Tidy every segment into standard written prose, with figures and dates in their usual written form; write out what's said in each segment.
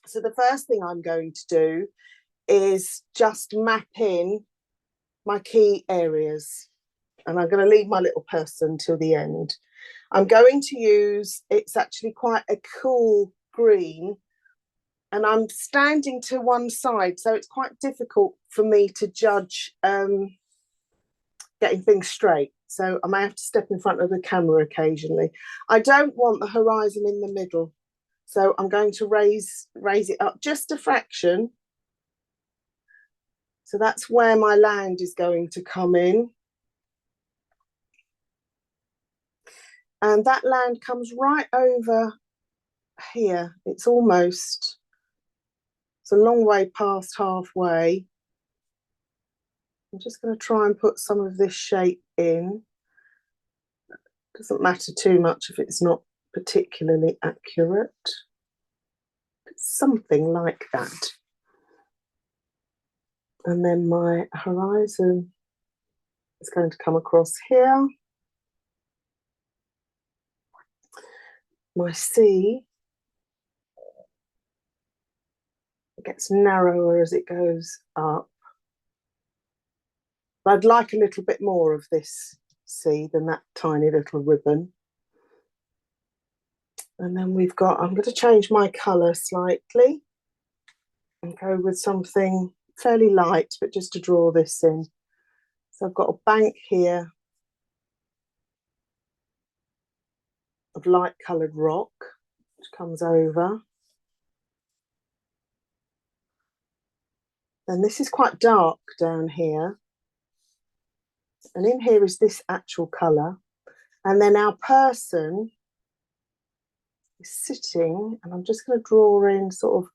So the first thing I'm going to do is just map in my key areas. And I'm going to leave my little person till the end. I'm going to use, it's actually quite a cool green, and I'm standing to one side, so it's quite difficult for me to judge getting things straight. So I may have to step in front of the camera occasionally. I don't want the horizon in the middle, so I'm going to raise it up just a fraction. So that's where my land is going to come in. And that land comes right over here. It's a long way past halfway. I'm just going to try and put some of this shape in. Doesn't matter too much if it's not particularly accurate. Something like that. And then my horizon is going to come across here. My sea gets narrower as it goes up. I'd like a little bit more of this sea than that tiny little ribbon. And then we've got, I'm going to change my colour slightly and go with something fairly light, but just to draw this in. So I've got a bank here of light coloured rock, which comes over. And this is quite dark down here. And in here is this actual colour. And then our person is sitting, and I'm just going to draw in sort of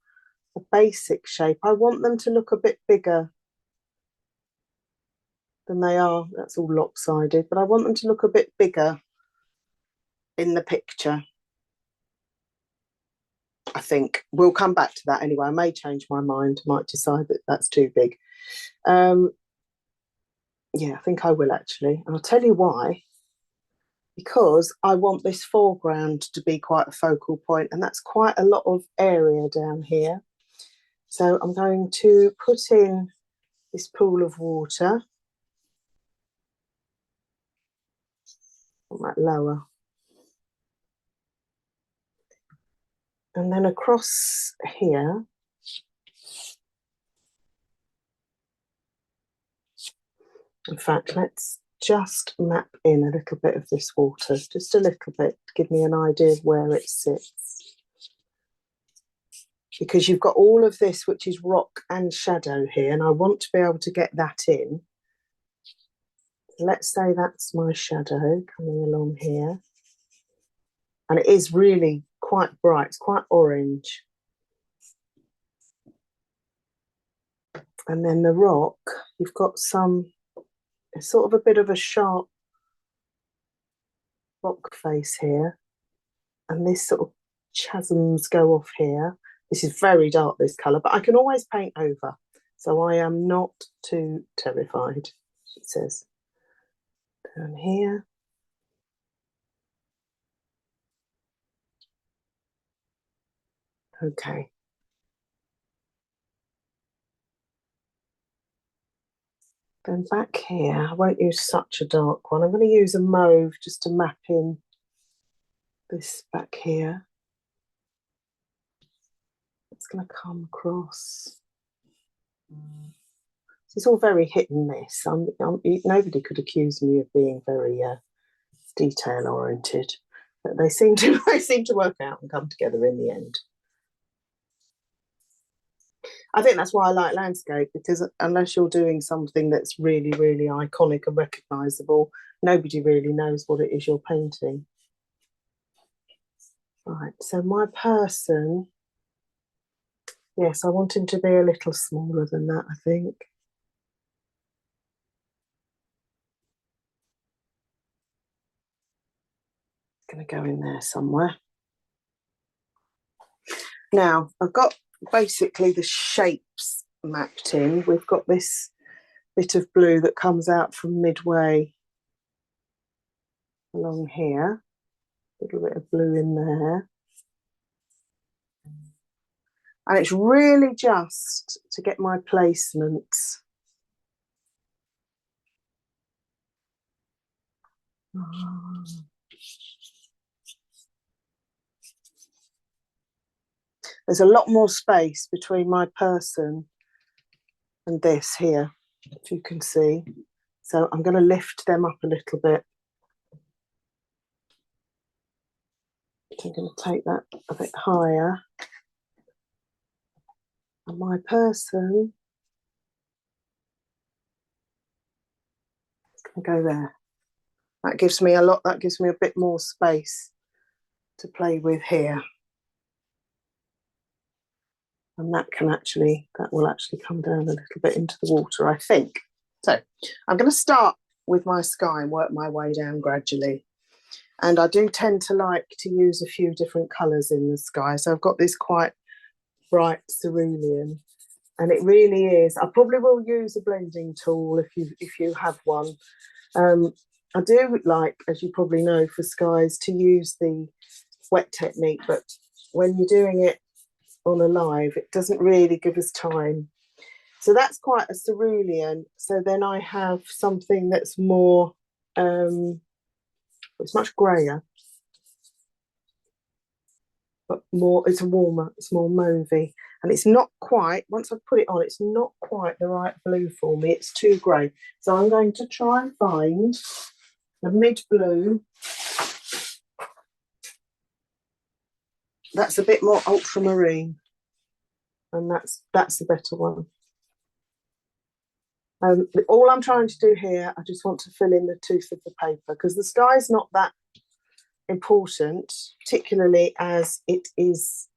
a basic shape. I want them to look a bit bigger than they are. That's all lopsided, but I want them to look a bit bigger in the picture. I think we'll come back to that anyway. I may change my mind, might decide that that's too big. Yeah, I think I will actually. And I'll tell you why. Because I want this foreground to be quite a focal point, and that's quite a lot of area down here. So I'm going to put in this pool of water. That lower. And then across here, in fact, let's just map in a little bit of this water, just a little bit, to give me an idea of where it sits. Because you've got all of this, which is rock and shadow here, and I want to be able to get that in. Let's say that's my shadow coming along here. And it is really quite bright, it's quite orange. And then the rock, you've got it's sort of a bit of a sharp rock face here. And this sort of chasms go off here. This is very dark, this colour, but I can always paint over. So I am not too terrified, it says. Down here. Okay. Then back here, I won't use such a dark one. I'm going to use a mauve just to map in this back here. It's going to come across. It's all very hit and miss. Nobody could accuse me of being very detail oriented, but they seem to work out and come together in the end. I think that's why I like landscape, because unless you're doing something that's really, really iconic and recognisable, nobody really knows what it is you're painting. Right, so my person, yes, I want him to be a little smaller than that, I think. Going to go in there somewhere. Now, I've got basically the shapes mapped in. We've got this bit of blue that comes out from midway along here. A little bit of blue in there. And it's really just to get my placements. There's a lot more space between my person and this here, if you can see. So I'm going to lift them up a little bit. I'm going to take that a bit higher. And my person can go there. That gives me a bit more space to play with here. And that will actually come down a little bit into the water, I think. So I'm going to start with my sky and work my way down gradually. And I do tend to like to use a few different colours in the sky. So I've got this quite bright cerulean, and it really is. I probably will use a blending tool if you have one. I do like, as you probably know, for skies to use the wet technique, but when you're doing it on a live, it doesn't really give us time. So that's quite a cerulean. So then I have something that's more, it's much grayer, but it's warmer, it's more mauvey. And it's not quite, once I've put it on, it's not quite the right blue for me. It's too grey. So I'm going to try and find the mid blue. That's a bit more ultramarine. And that's the better one. All I'm trying to do here, I just want to fill in the tooth of the paper, because the sky's not that important, particularly as it is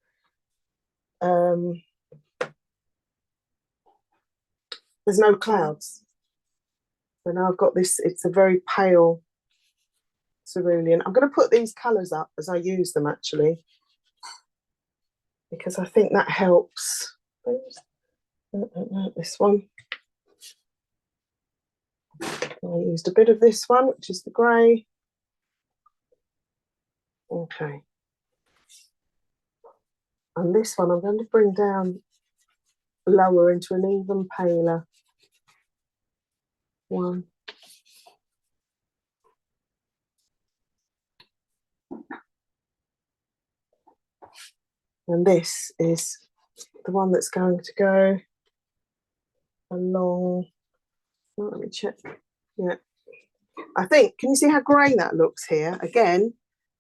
there's no clouds. So now I've got this, it's a very pale cerulean. I'm going to put these colours up as I use them, actually, because I think that helps. This one. I used a bit of this one, which is the grey. Okay. And this one I'm going to bring down lower into an even paler one. And this is the one that's going to go along. Oh, let me check. Yeah. I think, can you see how grey that looks here? Again,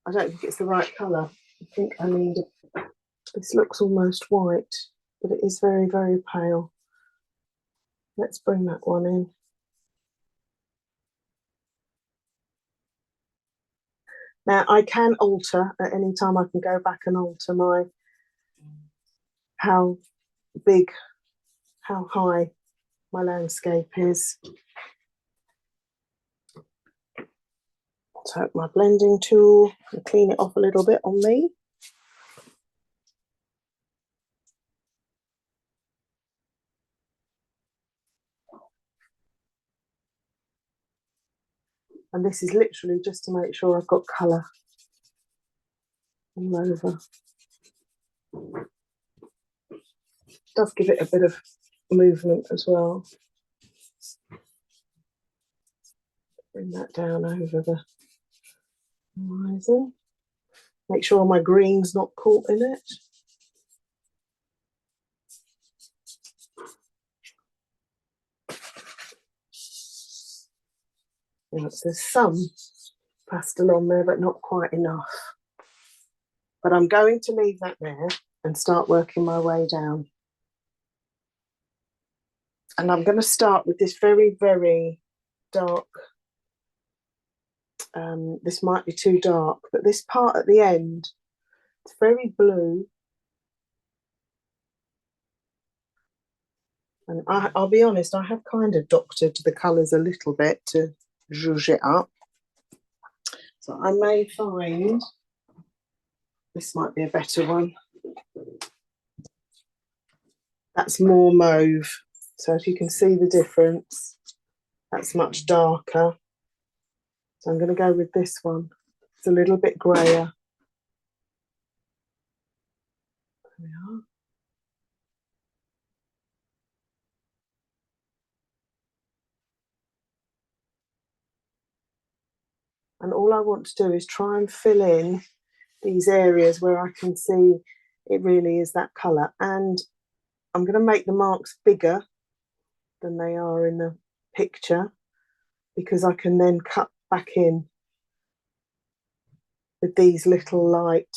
I don't think it's the right colour. I think I need it. This looks almost white, but it is very, very pale. Let's bring that one in. Now I can alter at any time. I can go back and alter my how big, how high my landscape is. Take my blending tool and clean it off a little bit on me. And this is literally just to make sure I've got colour all over. Does give it a bit of movement as well. Bring that down over the horizon. Make sure my green's not caught in it. Yeah, there's some pastel on there, but not quite enough. But I'm going to leave that there and start working my way down. And I'm going to start with this very, very dark. This might be too dark, but this part at the end, it's very blue. And I'll be honest, I have kind of doctored the colours a little bit to zhuzh it up. So I may find this might be a better one. That's more mauve. So if you can see the difference, that's much darker. So I'm going to go with this one. It's a little bit grayer. There we are. And all I want to do is try and fill in these areas where I can see it really is that colour. And I'm going to make the marks bigger than they are in the picture, because I can then cut back in with these little light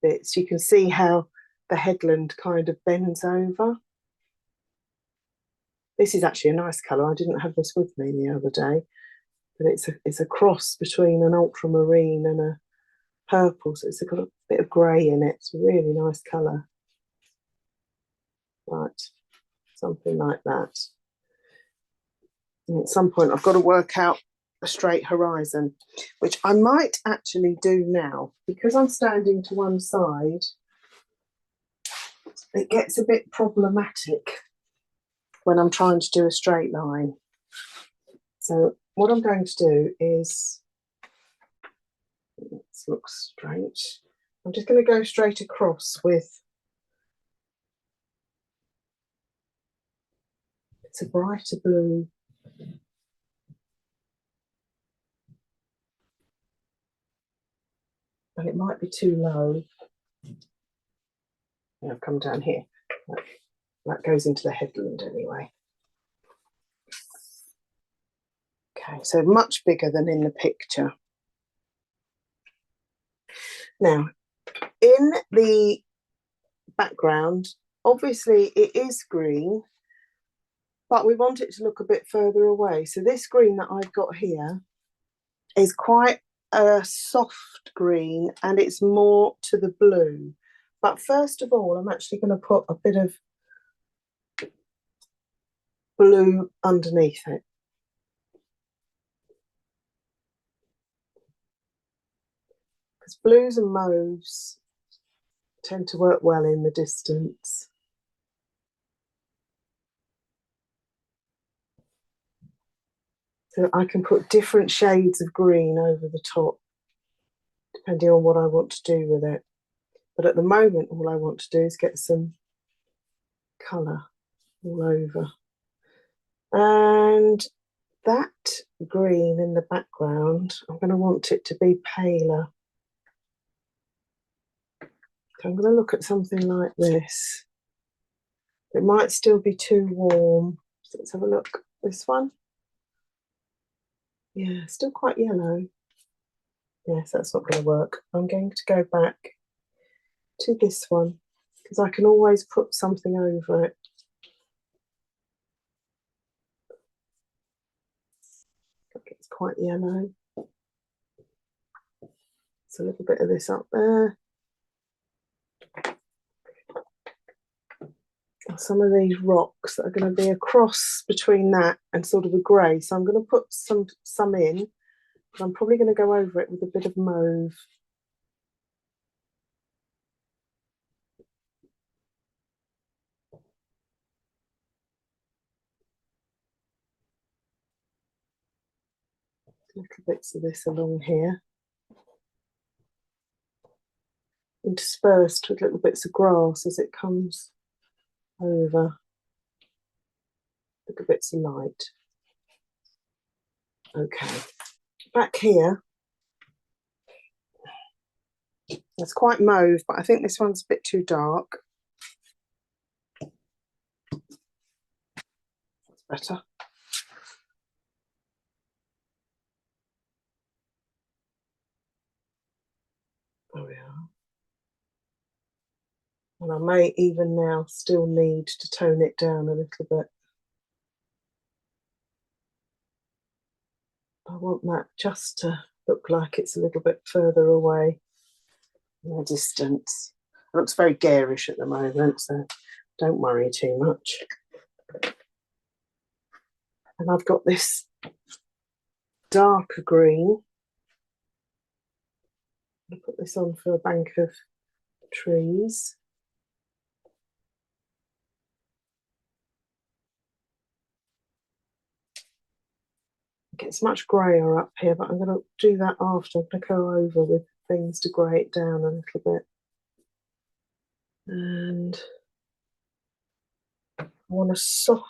bits. You can see how the headland kind of bends over. This is actually a nice colour. I didn't have this with me the other day, but it's a cross between an ultramarine and a purple, so it's got a bit of grey in it. It's a really nice colour. Right, something like that. And at some point I've got to work out a straight horizon, which I might actually do now. Because I'm standing to one side, it gets a bit problematic when I'm trying to do a straight line. So what I'm going to do is, this looks straight, I'm just going to go straight across with, it's a brighter blue. And it might be too low. And I've come down here. That goes into the headland anyway. Okay, so much bigger than in the picture. Now, in the background, obviously it is green, but we want it to look a bit further away. So this green that I've got here is quite a soft green, and it's more to the blue. But first of all, I'm actually going to put a bit of blue underneath it. Because blues and mauves tend to work well in the distance. So I can put different shades of green over the top, depending on what I want to do with it. But at the moment, all I want to do is get some colour all over. And that green in the background, I'm going to want it to be paler. So I'm going to look at something like this. It might still be too warm. So let's have a look. This one. Yeah, still quite yellow. Yes, that's not going to work. I'm going to go back to this one, because I can always put something over it. It's quite yellow. It's a little bit of this up there. Some of these rocks that are going to be a cross between that and sort of a grey. So I'm going to put some in, but I'm probably going to go over it with a bit of mauve. Little bits of this along here, interspersed with little bits of grass as it comes over. Little bits of light. Okay, back here, it's quite mauve, but I think this one's a bit too dark. That's better. There we are. And I may even now still need to tone it down a little bit. I want that just to look like it's a little bit further away in the distance. It looks very garish at the moment, so don't worry too much. And I've got this darker green. I'll put this on for a bank of trees. It gets much greyer up here, but I'm going to do that after. I'm going to go over with things to grey it down a little bit. And I want a soft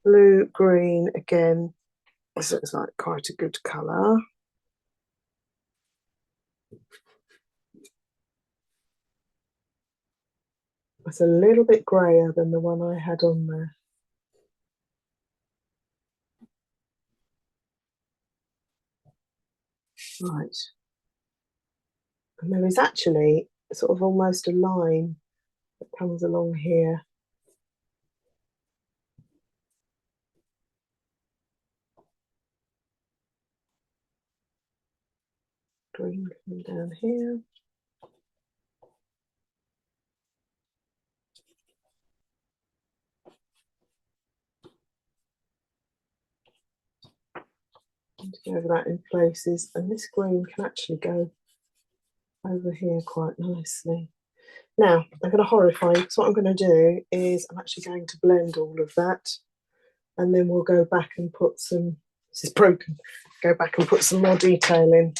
blue green again This looks like quite a good colour. It's a little bit grayer than the one I had on there. Right. And there is actually sort of almost a line that comes along here. Green coming down here. And to go over that in places. And this green can actually go over here quite nicely. Now, I'm going to horrify you, because what I'm going to do is I'm actually going to blend all of that, and then we'll go back and put some, this is broken, go back and put some more detail in.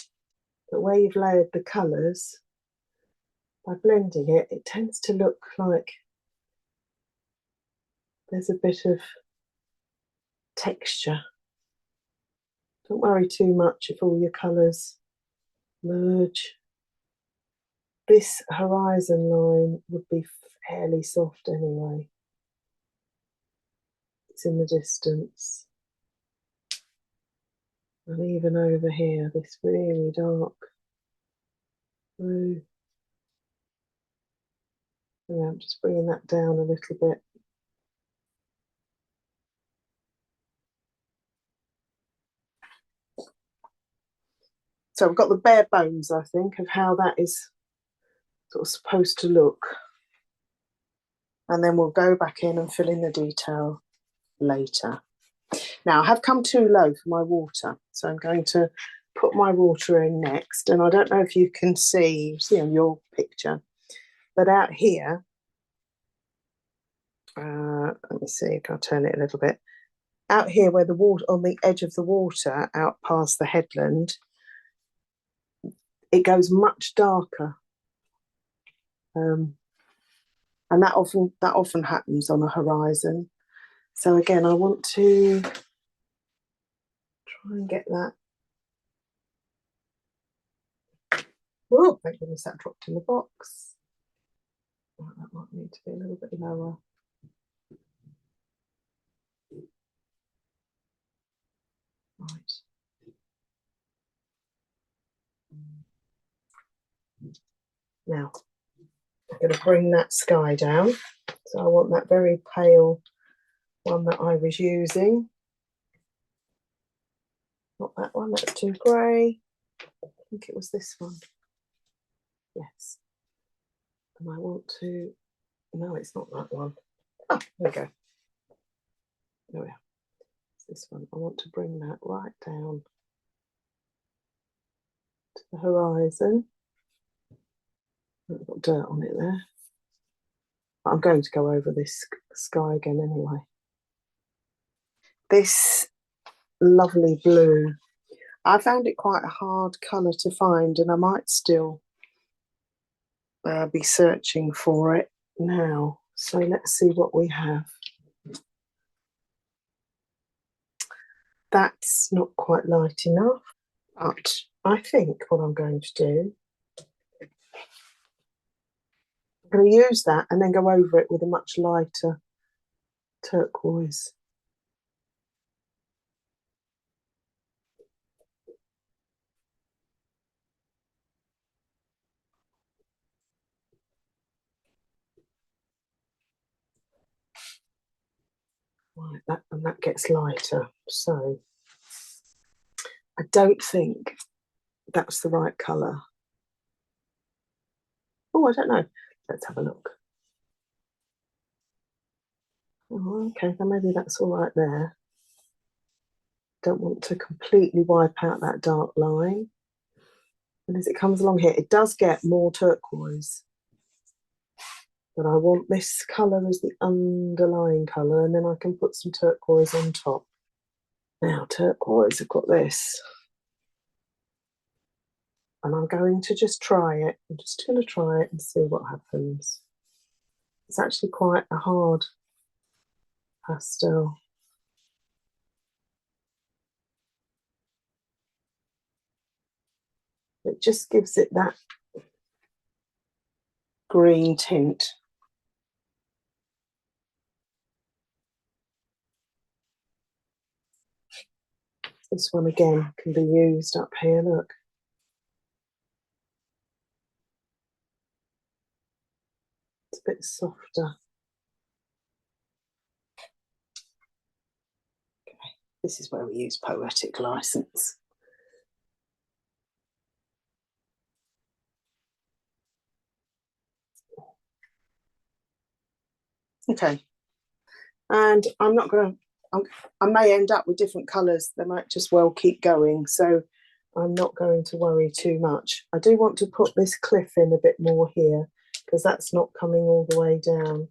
But where you've layered the colours, by blending it, it tends to look like there's a bit of texture. Don't worry too much if all your colours merge. This horizon line would be fairly soft anyway. It's in the distance. And even over here, this really dark blue. Yeah, I'm just bringing that down a little bit. So I've got the bare bones, I think, of how that is sort of supposed to look. And then we'll go back in and fill in the detail later. Now, I have come too low for my water, so I'm going to put my water in next. And I don't know if you can see on your picture, but out here, let me see, I'll turn it a little bit. Out here where the water, on the edge of the water, out past the headland, it goes much darker. And that often happens on a horizon. So again, I want to try and get that. Oh, thank goodness that dropped in the box. Oh, that might need to be a little bit lower. Right. Now, I'm going to bring that sky down. So I want that very pale one that I was using. Not that one, that's too grey. I think it was this one. Yes. And I want to, no, it's not that one. Oh, there we go. There we are. It's this one. I want to bring that right down to the horizon. I've got dirt on it there. But I'm going to go over this sky again anyway. This lovely blue, I found it quite a hard colour to find, and I might still be searching for it now. So let's see what we have. That's not quite light enough, but I think what I'm going to do, I'm going to use that and then go over it with a much lighter turquoise. Right, and that gets lighter. So I don't think that's the right colour. Oh, I don't know. Let's have a look. Oh, okay, then maybe that's all right there. Don't want to completely wipe out that dark line. And as it comes along here, it does get more turquoise. But I want this colour as the underlying colour, and then I can put some turquoise on top. Now, turquoise, I've got this. And I'm going to just try it. I'm just going to try it and see what happens. It's actually quite a hard pastel. It just gives it that green tint. This one again can be used up here, look. It's a bit softer. Okay, this is where we use poetic license. Okay, and I'm not going to, I may end up with different colours. They might just well keep going, so I'm not going to worry too much. I do want to put this cliff in a bit more here because that's not coming all the way down.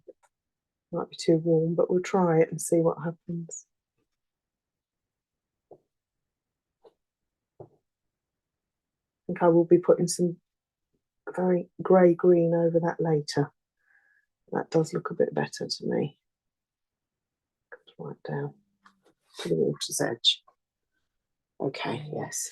Might be too warm, but we'll try it and see what happens. I think I will be putting some very grey green over that later. That does look a bit better to me. Right down to the water's edge. Okay, yes.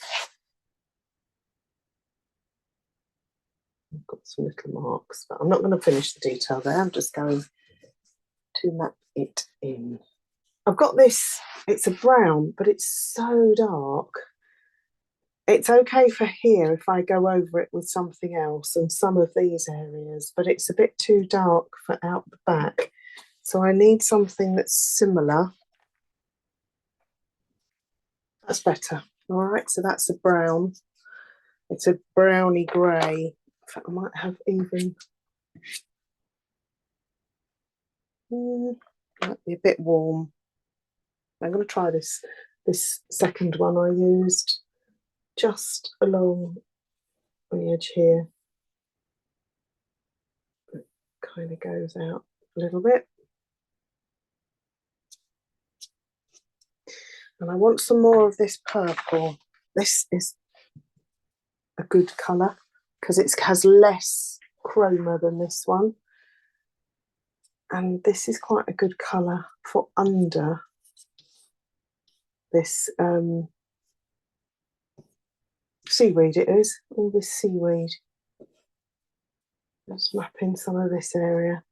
I've got some little marks, but I'm not going to finish the detail there. I'm just going to map it in. I've got this, it's a brown, but it's so dark. It's okay for here if I go over it with something else and some of these areas, but it's a bit too dark for out the back. So I need something that's similar. That's better. All right, so that's a brown. It's a browny grey. In fact, I might have even... might be a bit warm. I'm going to try this second one I used just along the edge here. It kind of goes out a little bit. And I want some more of this purple. This is a good colour because it has less chroma than this one. And this is quite a good colour for under this seaweed. It is, all this seaweed. Just map in some of this area.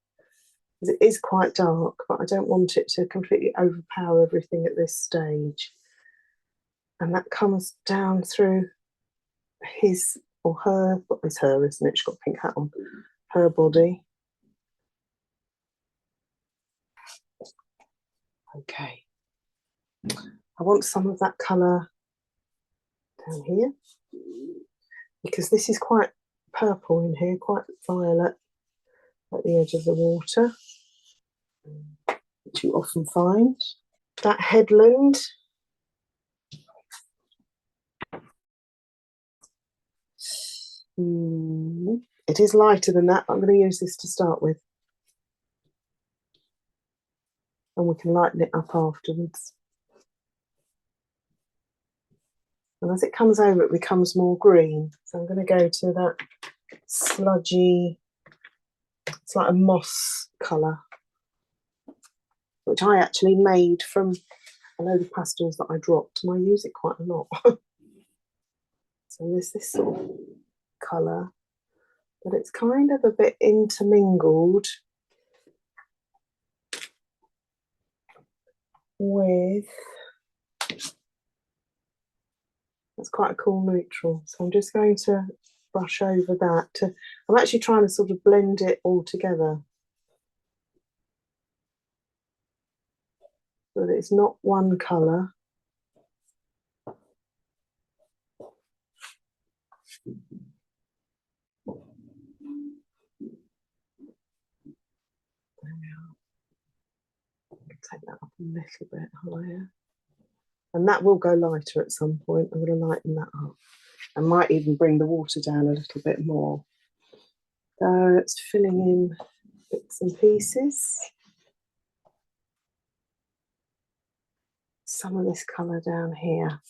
It is quite dark, but I don't want it to completely overpower everything at this stage. And that comes down through his or her, well, it's her, isn't it? She's got a pink hat on. Her body. Okay. I want some of that colour down here because this is quite purple in here, quite violet at the edge of the water, which you often find. That headland. It is lighter than that, but I'm going to use this to start with. And we can lighten it up afterwards. And as it comes over, it becomes more green. So I'm going to go to that sludgy, it's like a moss colour, which I actually made from a load of pastels that I dropped, and I use it quite a lot. So there's this sort of colour, but it's kind of a bit intermingled with, that's quite a cool neutral. So I'm just going to brush over that. I'm actually trying to sort of blend it all together so that it's not one colour. Take that up a little bit higher. And that will go lighter at some point. I'm going to lighten that up. I might even bring the water down a little bit more. So it's filling in bits and pieces. Some of this colour down here.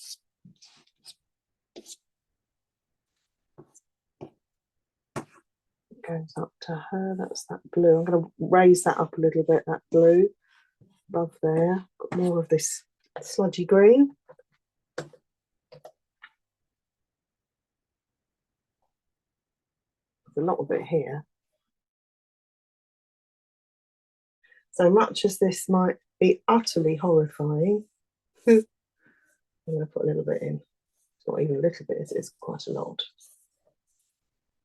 It goes up to her, that's that blue. I'm going to raise that up a little bit, that blue above there. Got more of this sludgy green. There's a lot of it here. So much as this might be utterly horrifying, I'm going to put a little bit in. It's not even a little bit, it's quite a lot.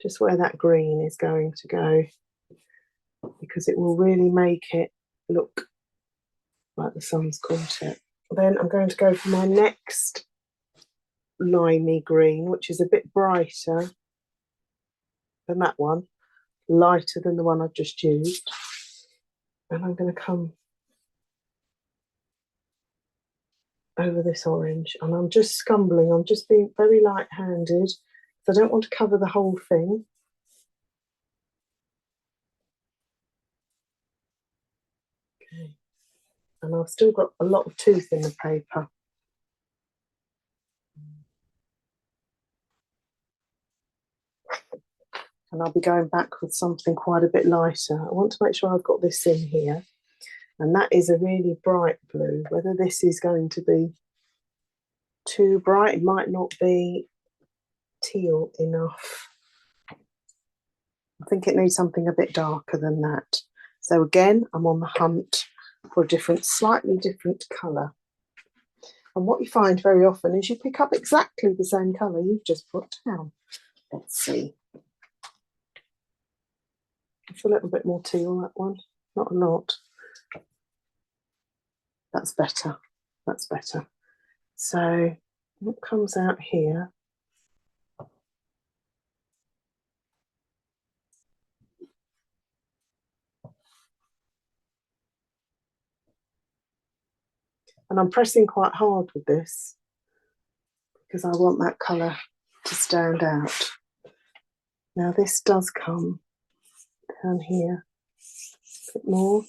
Just where that green is going to go, because it will really make it look like the sun's caught it. Then I'm going to go for my next limey green, which is a bit brighter than that one, lighter than the one I've just used. And I'm going to come over this orange, and I'm just scumbling, I'm just being very light-handed, so I don't want to cover the whole thing. Okay, and I've still got a lot of tooth in the paper. And I'll be going back with something quite a bit lighter. I want to make sure I've got this in here, and that is a really bright blue. Whether this is going to be too bright, it might not be teal enough. I think it needs something a bit darker than that. So again, I'm on the hunt for a different, slightly different colour. And what you find very often is you pick up exactly the same colour you've just put down. Let's see. It's a little bit more teal, that one. Not a lot. That's better. That's better. So what comes out here? And I'm pressing quite hard with this because I want that colour to stand out. Now this does come down here a bit more.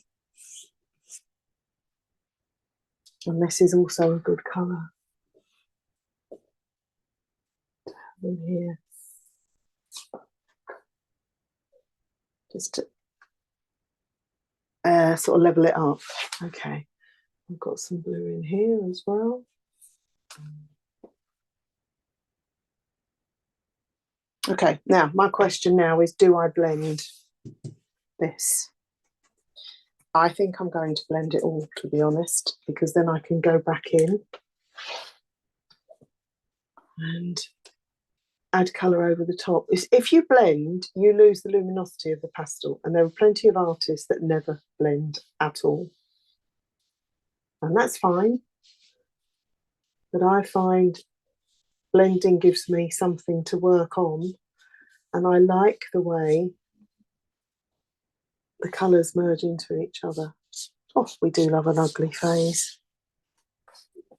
And this is also a good colour. In here. Just to sort of level it up. Okay. I've got some blue in here as well. Okay, now my question now is, do I blend this? I think I'm going to blend it all, to be honest, because then I can go back in and add colour over the top. If you blend, you lose the luminosity of the pastel, and there are plenty of artists that never blend at all. And that's fine, but I find blending gives me something to work on, and I like the way the colours merge into each other. Oh, we do love an ugly phase. I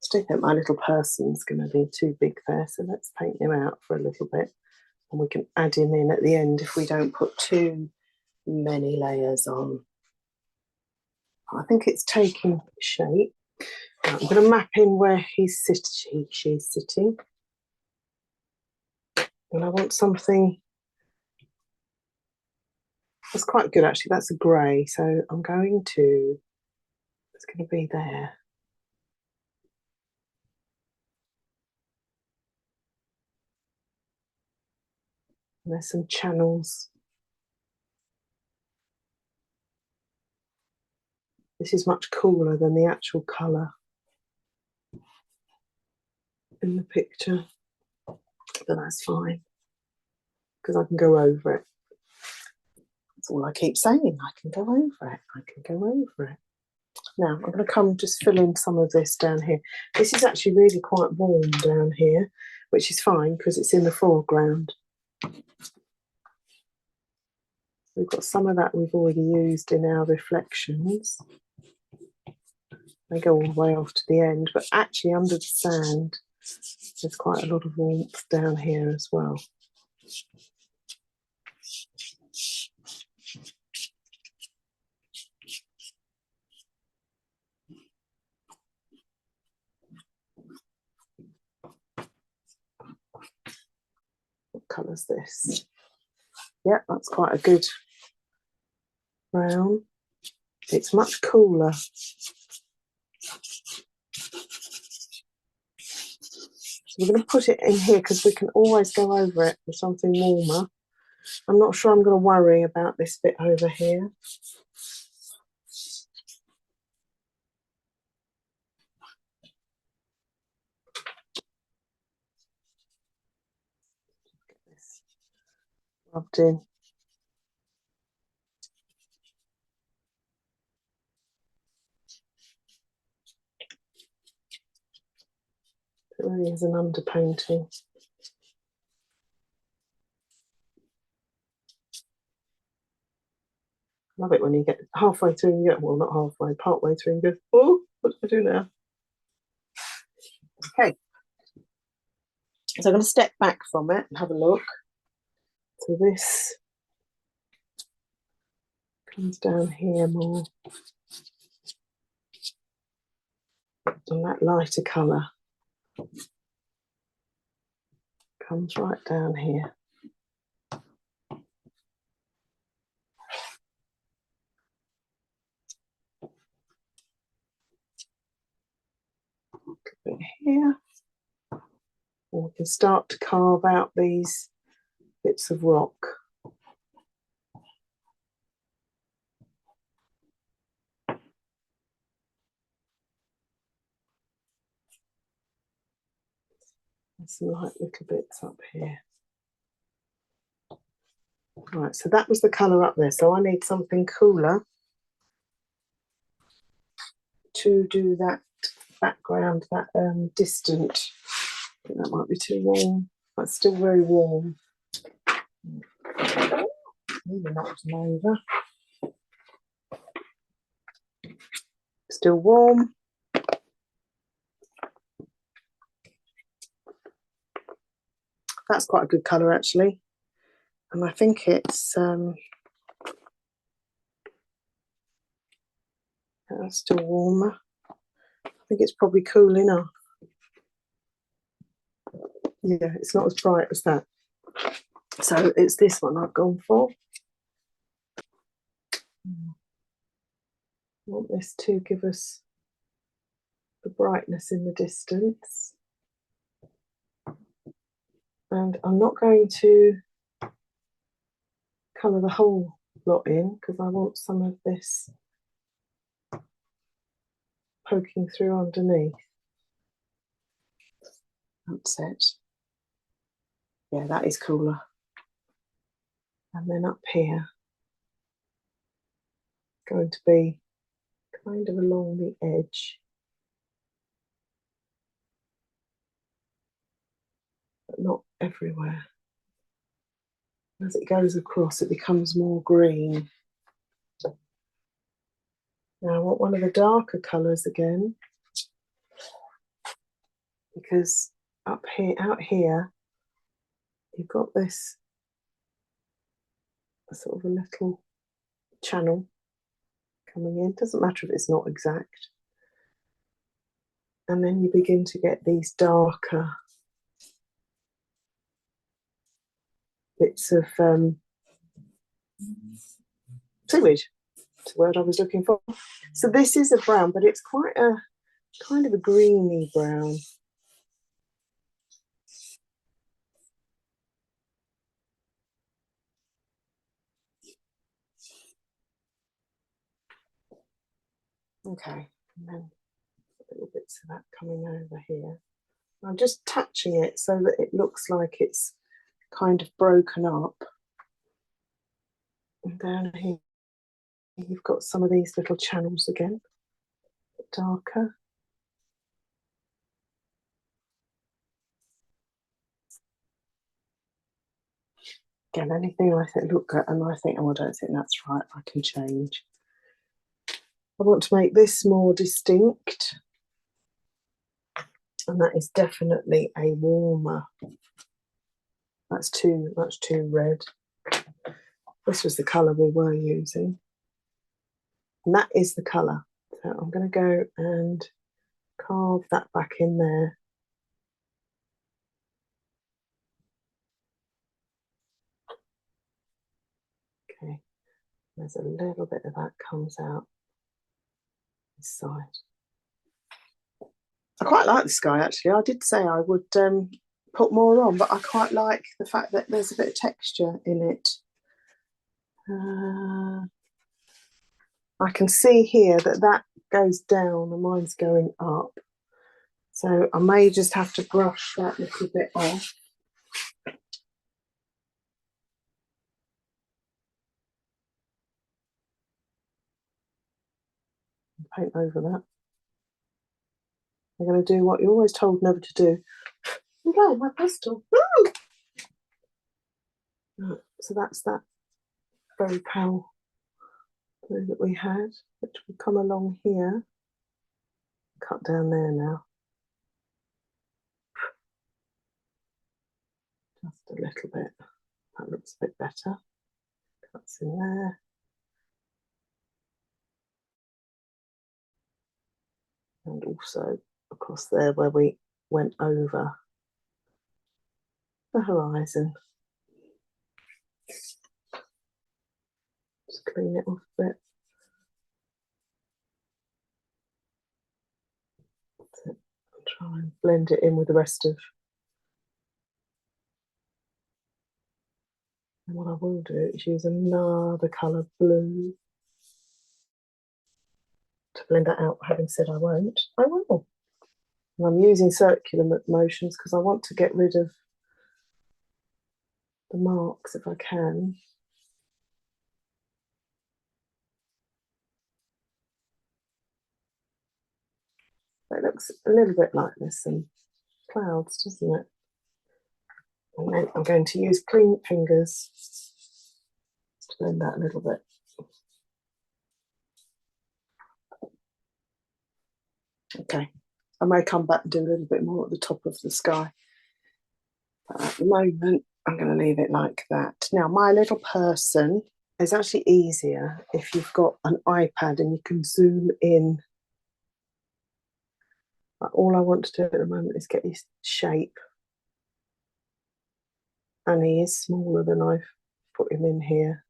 still think my little person's going to be too big there, so let's paint him out for a little bit, and we can add him in at the end if we don't put too many layers on. I think it's taking shape. I'm going to map in where she's sitting, and I want something that's quite good actually. That's a grey, so I'm going to, it's going to be there. And there's some channels. This is much cooler than the actual colour in the picture, but that's fine because I can go over it. That's all I keep saying. I can go over it. I can go over it. Now I'm going to come just fill in some of this down here. This is actually really quite warm down here, which is fine because it's in the foreground. We've got some of that we've already used in our reflections. They go all the way off to the end, but actually under the sand, there's quite a lot of warmth down here as well. What colour's this? Yeah, that's quite a good brown. It's much cooler. So we're going to put it in here because we can always go over it with something warmer. I'm not sure I'm going to worry about this bit over here. Get this rubbed in. It really is an underpainting. Love it when you get halfway through and you get, well, not halfway, partway through and you go, oh, what do I do now? Okay. So I'm going to step back from it and have a look. So this comes down here more. And that lighter colour comes right down here. Bit here. And we can start to carve out these bits of rock. There's some light little bits up here. Right, so that was the colour up there. So I need something cooler to do that background, that distant. I think that might be too warm. That's still very warm. Maybe knocked them over. Still warm. That's quite a good colour actually. And I think it's that's still warmer. I think it's probably cool enough. Yeah, it's not as bright as that. So it's this one I've gone for. I want this to give us the brightness in the distance. And I'm not going to colour the whole lot in because I want some of this poking through underneath. That's it. Yeah, that is cooler. And then up here, going to be kind of along the edge. But not everywhere. As it goes across, it becomes more green. Now I want one of the darker colours again, because up here, out here, you've got this sort of a little channel coming in. Doesn't matter if it's not exact. And then you begin to get these darker bits of seaweed. That's the word I was looking for. So this is a brown, but it's quite a kind of a greeny brown. Okay, and then little bits of that coming over here. I'm just touching it so that it looks like it's kind of broken up. And down here, you've got some of these little channels again, darker. Again, anything I think look at and I think, oh, I don't think that's right, I can change. I want to make this more distinct. And that is definitely a warmer. That's too red. This was the colour we were using. And that is the colour. So I'm going to go and carve that back in there. Okay, there's a little bit of that comes out this side. I quite like the sky, actually. I did say I would put more on, but I quite like the fact that there's a bit of texture in it. I can see here that that goes down and mine's going up. So I may just have to brush that little bit off. Paint over that. I'm going to do what you're always told never to do. Okay, my pastel. Right, so that's that very pale blue that we had, which will come along here. Cut down there now. Just a little bit. That looks a bit better. Cuts in there. And also across there where we went over the horizon. Just clean it off a bit. That's it. I'll try and blend it in with the rest of. And what I will do is use another colour blue to blend that out. Having said I won't, I will. And I'm using circular motions because I want to get rid of the marks if I can. It looks a little bit like there's some clouds, doesn't it? And then I'm going to use clean fingers to blend that a little bit. Okay, I may come back and do a little bit more at the top of the sky. But at the moment, I'm going to leave it like that. Now, my little person is actually easier if you've got an iPad and you can zoom in. But all I want to do at the moment is get his shape. And he is smaller than I've put him in here.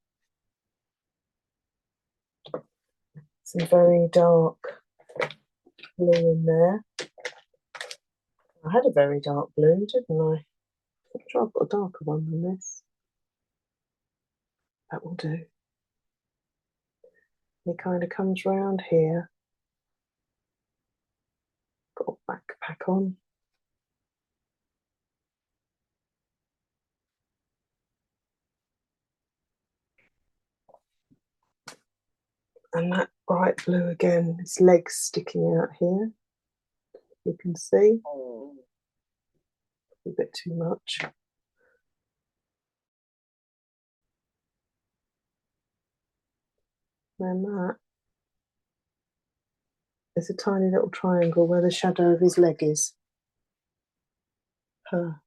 Some very dark blue in there. I had a very dark blue, didn't I? I'm sure I've got a darker one than this. That will do. He kind of comes round here. Got a backpack on. And that bright blue again, his legs sticking out here. You can see. A bit too much. Then that is a tiny little triangle where the shadow of his leg is. Her.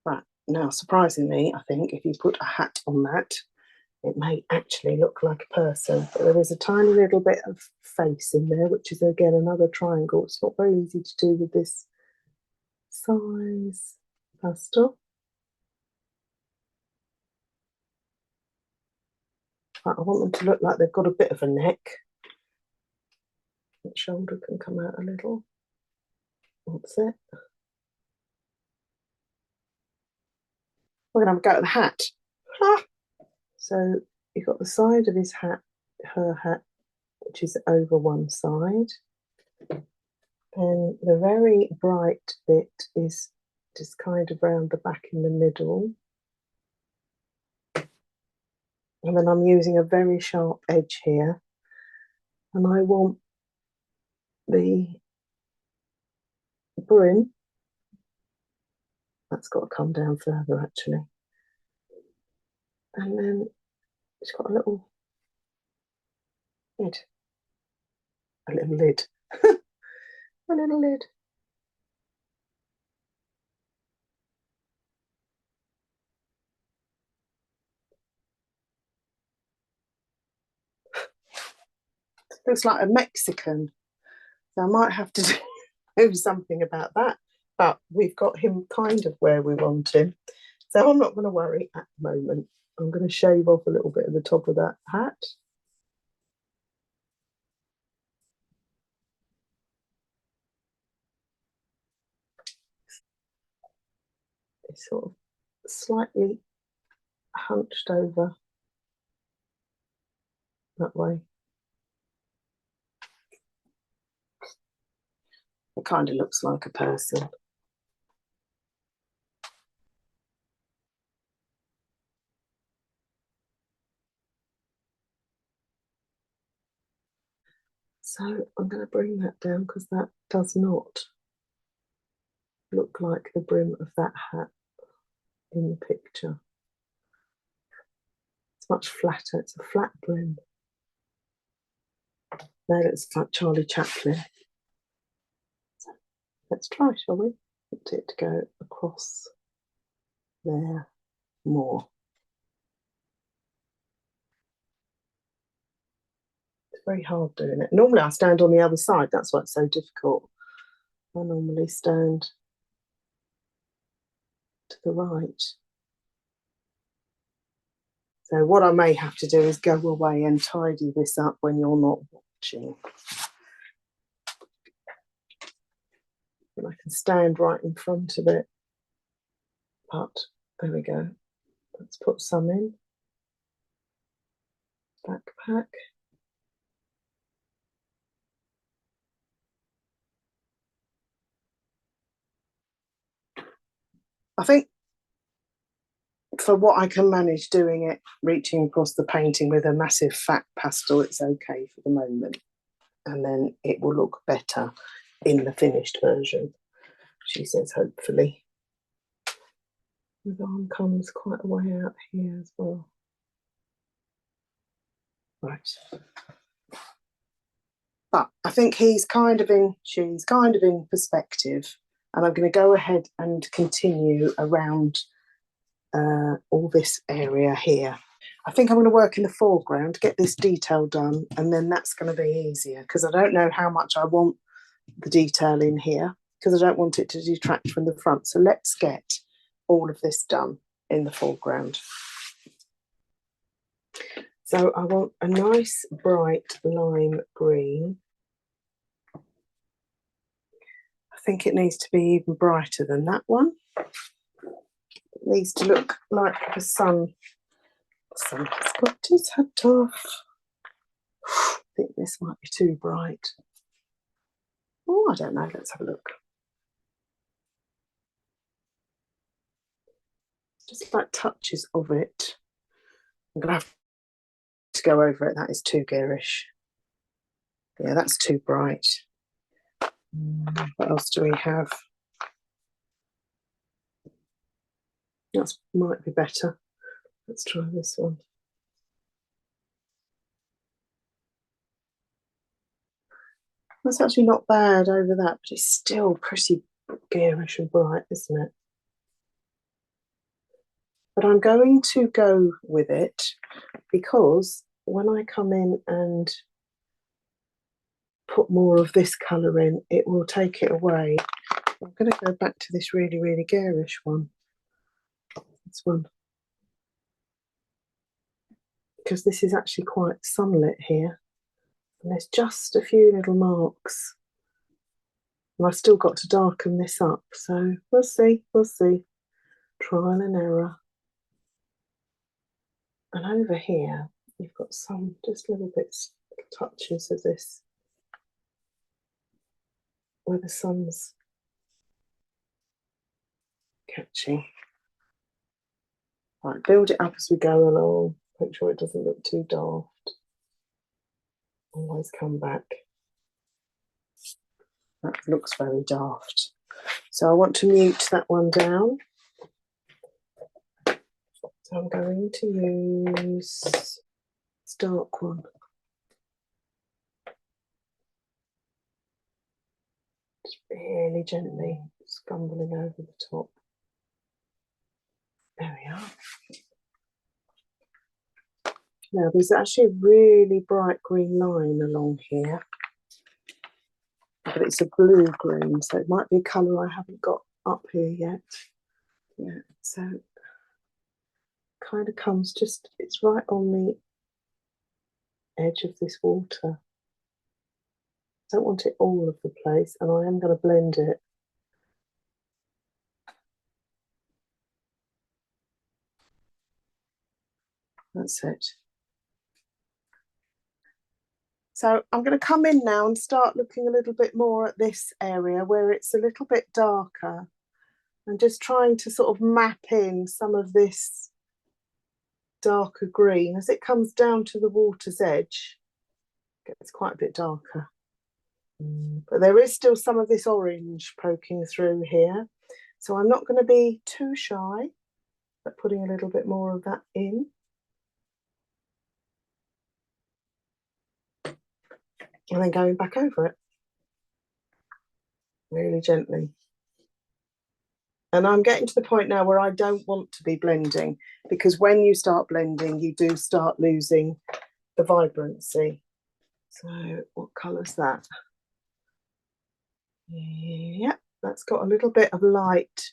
Right, now surprisingly, I think if you put a hat on that, it may actually look like a person. But there is a tiny little bit of face in there, which is again another triangle. It's not very easy to do with this size pastel. But I want them to look like they've got a bit of a neck. The shoulder can come out a little. That's it. We're going to have a go at the hat. Ah! So you've got the side of his hat, her hat, which is over one side. And the very bright bit is just kind of round the back in the middle. And then I'm using a very sharp edge here. And I want the brim, that's got to come down further actually. And then it's got a little lid. A little lid. A little lid. Looks like a Mexican. So I might have to do something about that. But we've got him kind of where we want him. So I'm not going to worry at the moment. I'm going to shave off a little bit of the top of that hat. It's sort of slightly hunched over that way. It kind of looks like a person. So I'm going to bring that down because that does not look like the brim of that hat in the picture. It's much flatter. It's a flat brim. Now it's like Charlie Chaplin. So let's try, shall we? Want it to go across there more. It's very hard doing it. Normally I stand on the other side. That's why it's so difficult. I normally stand to the right. So what I may have to do is go away and tidy this up when you're not watching. And I can stand right in front of it. But there we go. Let's put some in. Backpack. I think for what I can manage doing it, reaching across the painting with a massive fat pastel, it's okay for the moment. And then it will look better in the finished version, she says, hopefully. The arm comes quite a way out here as well. Right. But I think she's kind of in perspective. And I'm going to go ahead and continue around all this area here. I think I'm going to work in the foreground, get this detail done, and then that's going to be easier because I don't know how much I want the detail in here because I don't want it to detract from the front. So let's get all of this done in the foreground. So I want a nice bright lime green. I think it needs to be even brighter than that one. It needs to look like the sun. The sun has got his hat off. I think this might be too bright. Oh, I don't know. Let's have a look. Just like touches of it. I'm going to have to go over it. That is too garish. Yeah, that's too bright. What else do we have? That might be better. Let's try this one. That's actually not bad over that, but it's still pretty garish and bright, isn't it? But I'm going to go with it because when I come in and put more of this colour in, it will take it away. I'm going to go back to this really, really garish one. This one. Because this is actually quite sunlit here. And there's just a few little marks. And I've still got to darken this up. So we'll see, we'll see. Trial and error. And over here, you've got some just little bits, touches of this, where the sun's catching. Right, build it up as we go along. Make sure it doesn't look too daft. Always come back. That looks very daft. So I want to mute that one down. So I'm going to use this dark one. Just really gently scumbling over the top. There we are. Now there's actually a really bright green line along here. But it's a blue green, so it might be a colour I haven't got up here yet. Yeah, so kind of comes just, it's right on the edge of this water. Don't want it all over the place, and I am going to blend it. That's it. So I'm going to come in now and start looking a little bit more at this area where it's a little bit darker, and just trying to sort of map in some of this darker green as it comes down to the water's edge. It's quite a bit darker, but there is still some of this orange poking through here. So I'm not going to be too shy at putting a little bit more of that in. And then going back over it really gently. And I'm getting to the point now where I don't want to be blending, because when you start blending, you do start losing the vibrancy. So what colour's that? Yeah, that's got a little bit of light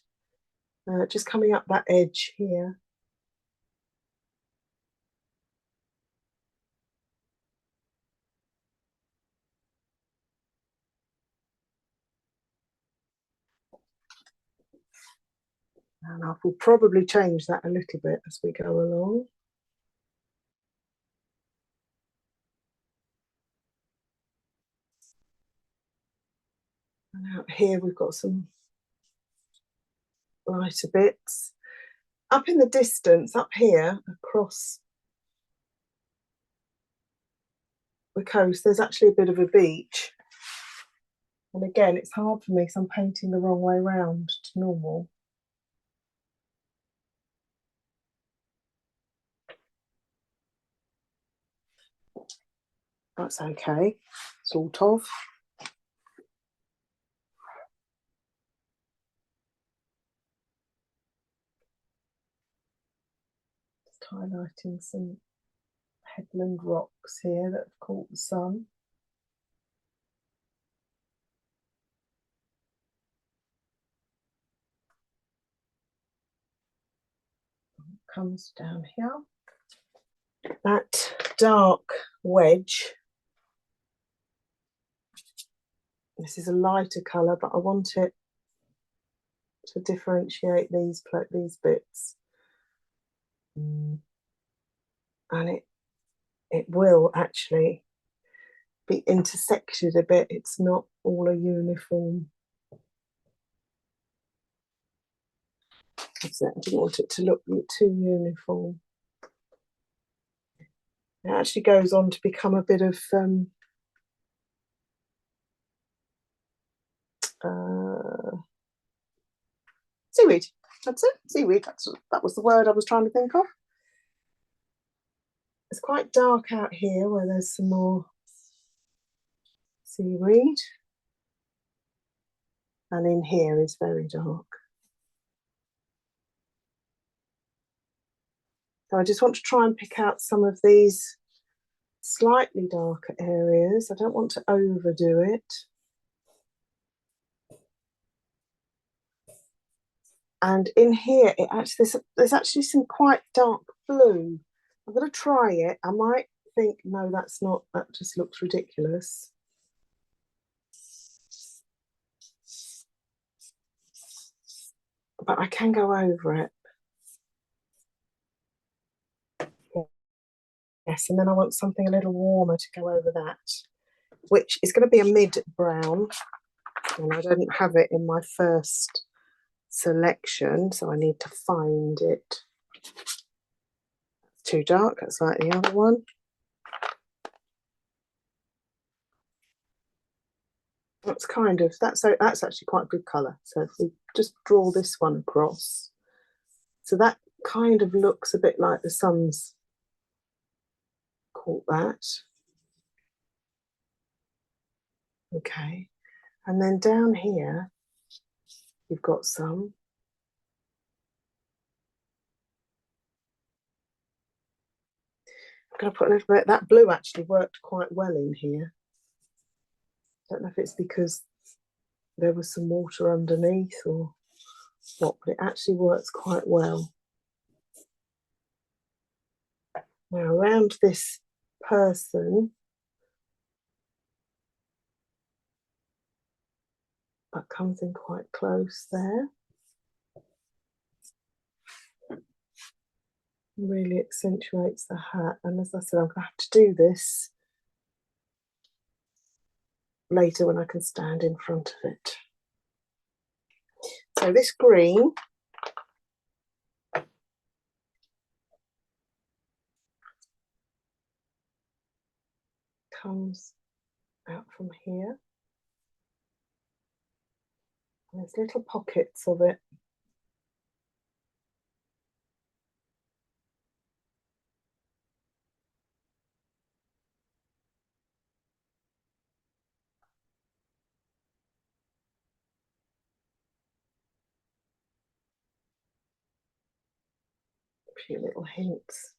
just coming up that edge here. And I will probably change that a little bit as we go along. And out here we've got some lighter bits. Up in the distance, up here across the coast, there's actually a bit of a beach. And again, it's hard for me because I'm painting the wrong way round to normal. That's okay, sort of. Just highlighting some headland rocks here that have caught the sun. Comes down here. That dark wedge, this is a lighter colour, but I want it to differentiate these bits. And it will actually be intersected a bit. It's not all a uniform. I didn't want it to look too uniform. It actually goes on to become a bit of seaweed. That's it, seaweed. That was the word I was trying to think of. It's quite dark out here where there's some more seaweed. And in here is very dark. So I just want to try and pick out some of these slightly darker areas. I don't want to overdo it. And in here, there's actually some quite dark blue. I'm going to try it. I might think, no, that just looks ridiculous. But I can go over it. Yes, and then I want something a little warmer to go over that, which is going to be a mid-brown. And I don't have it in my first selection, so I need to find it. It's too dark, that's like the other one. That's actually quite a good colour. So if we just draw this one across, so that kind of looks a bit like the sun's caught that. Okay, and then down here you've got some. I'm going to put a little bit. That blue actually worked quite well in here. Don't know if it's because there was some water underneath or what, but it actually works quite well. Now around this person, that comes in quite close there. Really accentuates the hat. And as I said, I'm going to have to do this later when I can stand in front of it. So this green comes out from here. And there's little pockets of it. A few little hints.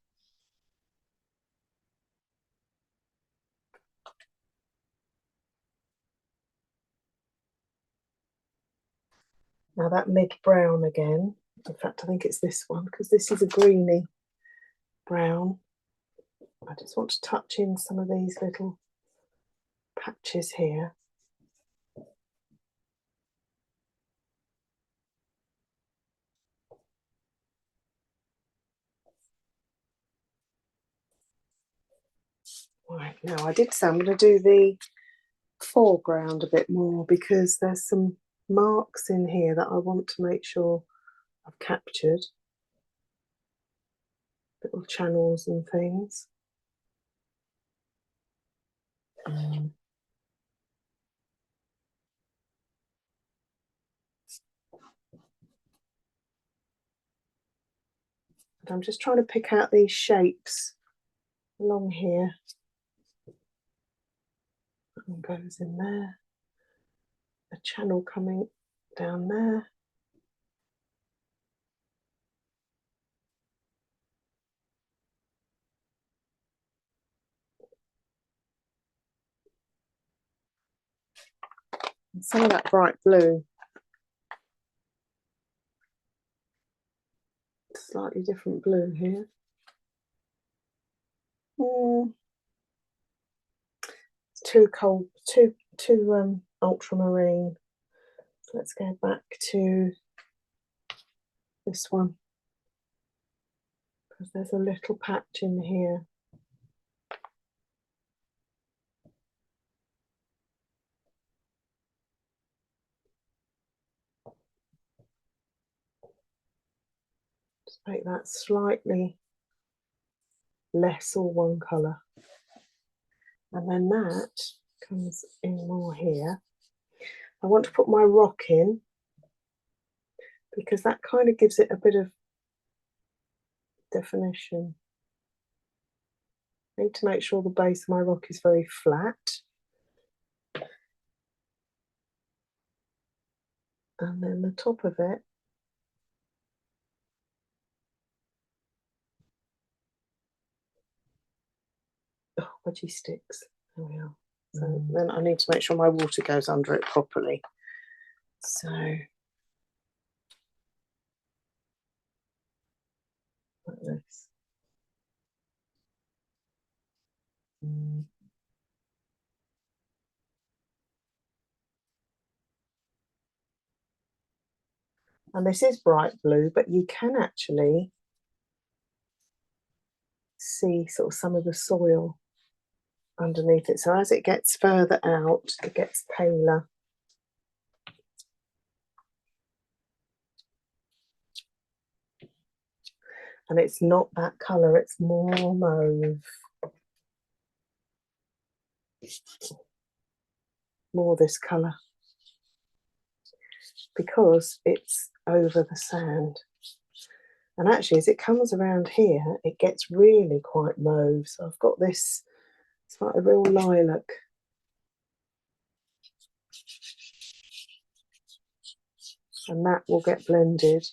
Now that mid-brown again, in fact I think it's this one because this is a greeny brown. I just want to touch in some of these little patches here. Right, now I did say I'm going to do the foreground a bit more because there's some marks in here that I want to make sure I've captured. Little channels and things. But I'm just trying to pick out these shapes along here. That one goes in there. A channel coming down there. And some of that bright blue. Slightly different blue here. It's too cold, too ultramarine. So let's go back to this one because there's a little patch in here. Just make that slightly less or one colour. And then that comes in more here. I want to put my rock in because that kind of gives it a bit of definition. I need to make sure the base of my rock is very flat. And then the top of it, oh, wedgie sticks. There we are. So then I need to make sure my water goes under it properly. So like this. And this is bright blue, but you can actually see sort of some of the soil underneath it. So as it gets further out, it gets paler. And it's not that colour, it's more mauve. More this colour. Because it's over the sand. And actually, as it comes around here, it gets really quite mauve. So I've got this, it's like a real lilac. And that will get blended.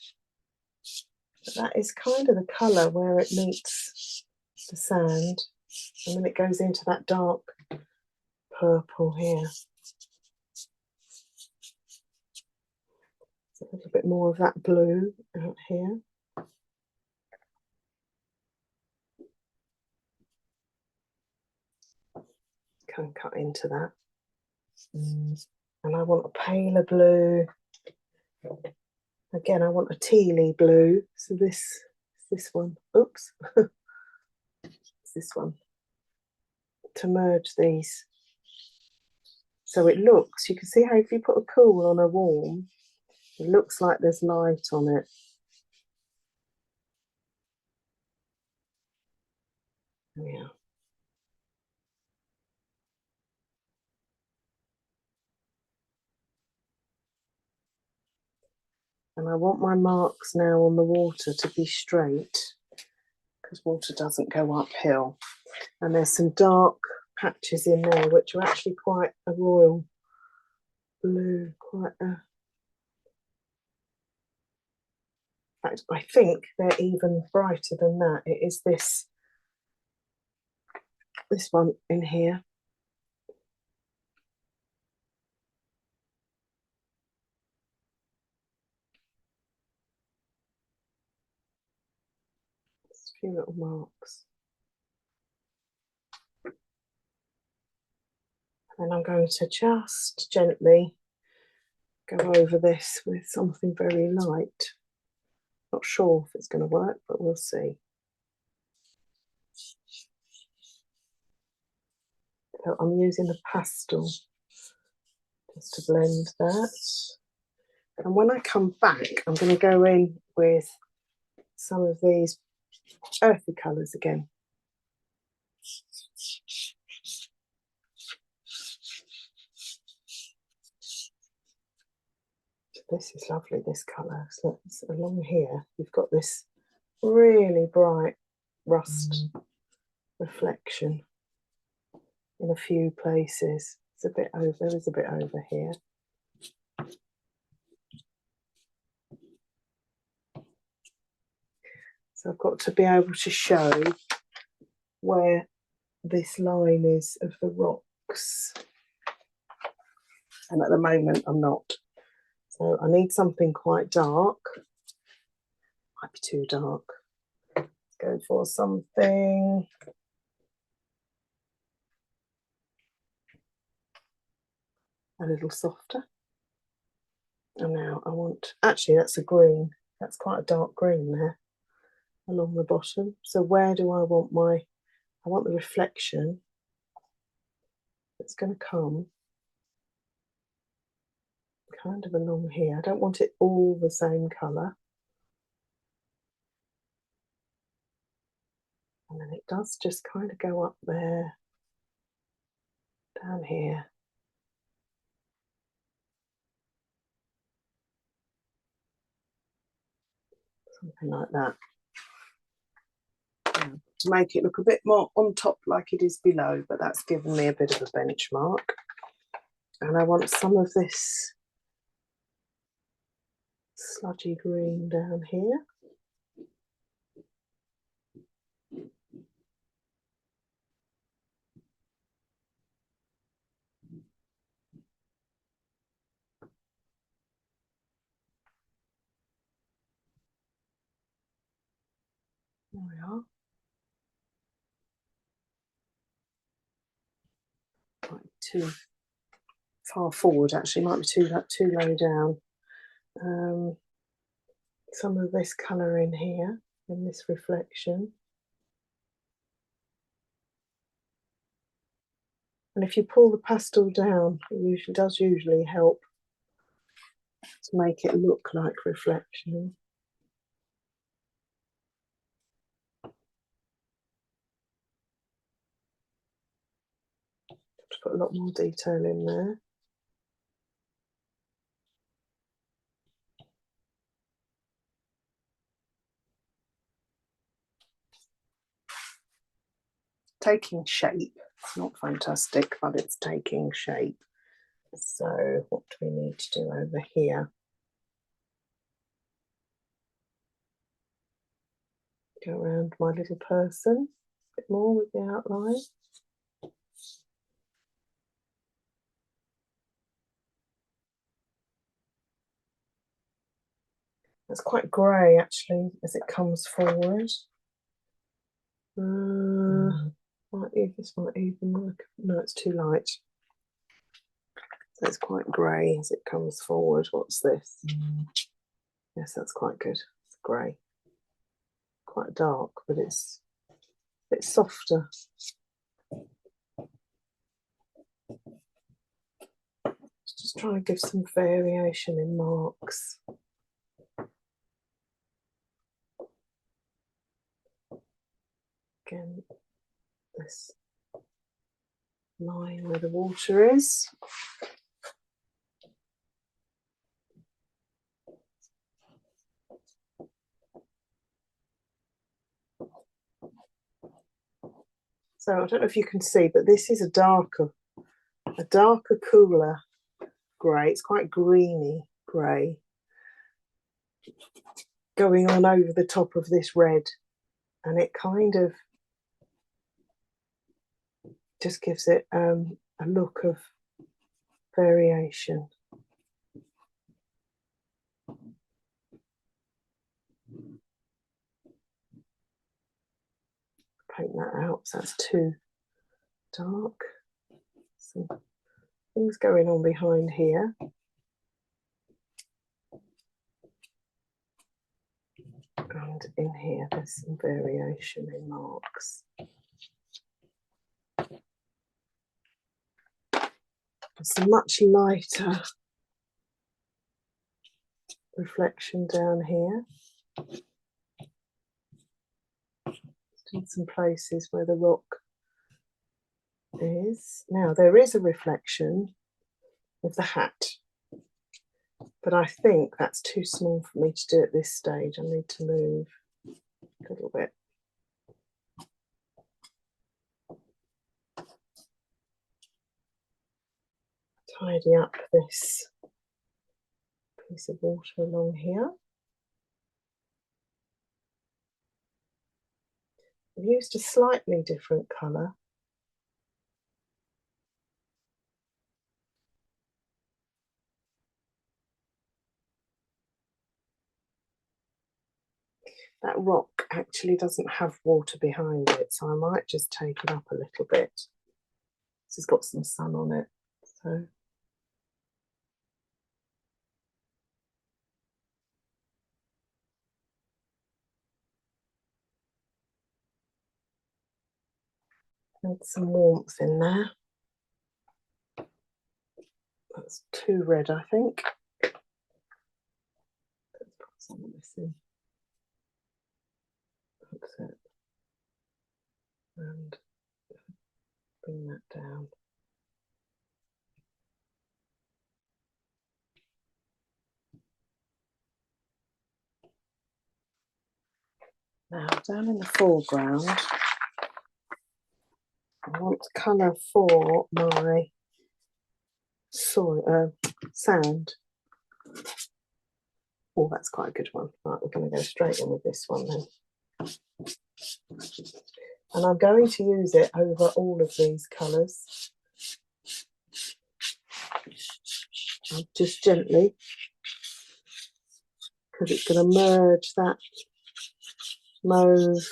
But that is kind of the colour where it meets the sand. And then it goes into that dark purple here. So a little bit more of that blue out here. Can cut into that. And I want a paler blue. Again, I want a tealy blue. So this this one. Oops. It's this one. To merge these. So it looks, you can see how if you put a cool on a warm, it looks like there's light on it. Yeah. And I want my marks now on the water to be straight, because water doesn't go uphill. And there's some dark patches in there which are actually quite a royal blue, quite a... In fact, I think they're even brighter than that. It is this one in here. Just a few little marks. And I'm going to just gently go over this with something very light. Not sure if it's going to work, but we'll see. So I'm using the pastel just to blend that. And when I come back, I'm going to go in with some of these earthy colours again. This is lovely, this colour. So it's along here, you've got this really bright rust reflection in a few places. It's a bit over, there is a bit over here. So I've got to be able to show where this line is of the rocks. And at the moment I'm not. So I need something quite dark. Might be too dark. Let's go for something a little softer. And now I want, actually that's a green. That's quite a dark green there along the bottom. So where do I want I want the reflection that's going to come kind of along here. I don't want it all the same colour. And then it does just kind of go up there, down here. Something like that. To make it look a bit more on top like it is below, but that's given me a bit of a benchmark. And I want some of this sludgy green down here. There we are. Might be too far forward actually, might be too low down. Some of this colour in here, in this reflection. And if you pull the pastel down, it does usually help to make it look like reflection. To put a lot more detail in there. Taking shape. It's not fantastic, but it's taking shape. So what do we need to do over here? Go around my little person a bit more with the outline. It's quite grey actually as it comes forward. This might even work. No, it's too light. So it's quite grey as it comes forward. What's this? Yes, that's quite good. It's grey. quite dark, but it's a bit softer. Just trying to give some variation in marks. Again, this line where the water is. So I don't know if you can see, but this is a darker, cooler grey. It's quite greeny grey going on over the top of this red, and it kind of just gives it a look of variation. Paint that out, so that's too dark. Some things going on behind here. And in here, there's some variation in marks. There's a much lighter reflection down here. In some places where the rock is. Now, there is a reflection of the hat, but I think that's too small for me to do at this stage. I need to move a little bit. Tidy up this piece of water along here. I've used a slightly different colour. That rock actually doesn't have water behind it, so I might just take it up a little bit. This has got some sun on it, so. Need some warmth in there. That's too red, I think. Let's put some of this in. That's it. And bring that down. Now, down in the foreground, I want colour for my soil, sand. Oh, that's quite a good one. Right, we're going to go straight in with this one then. And I'm going to use it over all of these colours. Just gently, because it's going to merge that mauve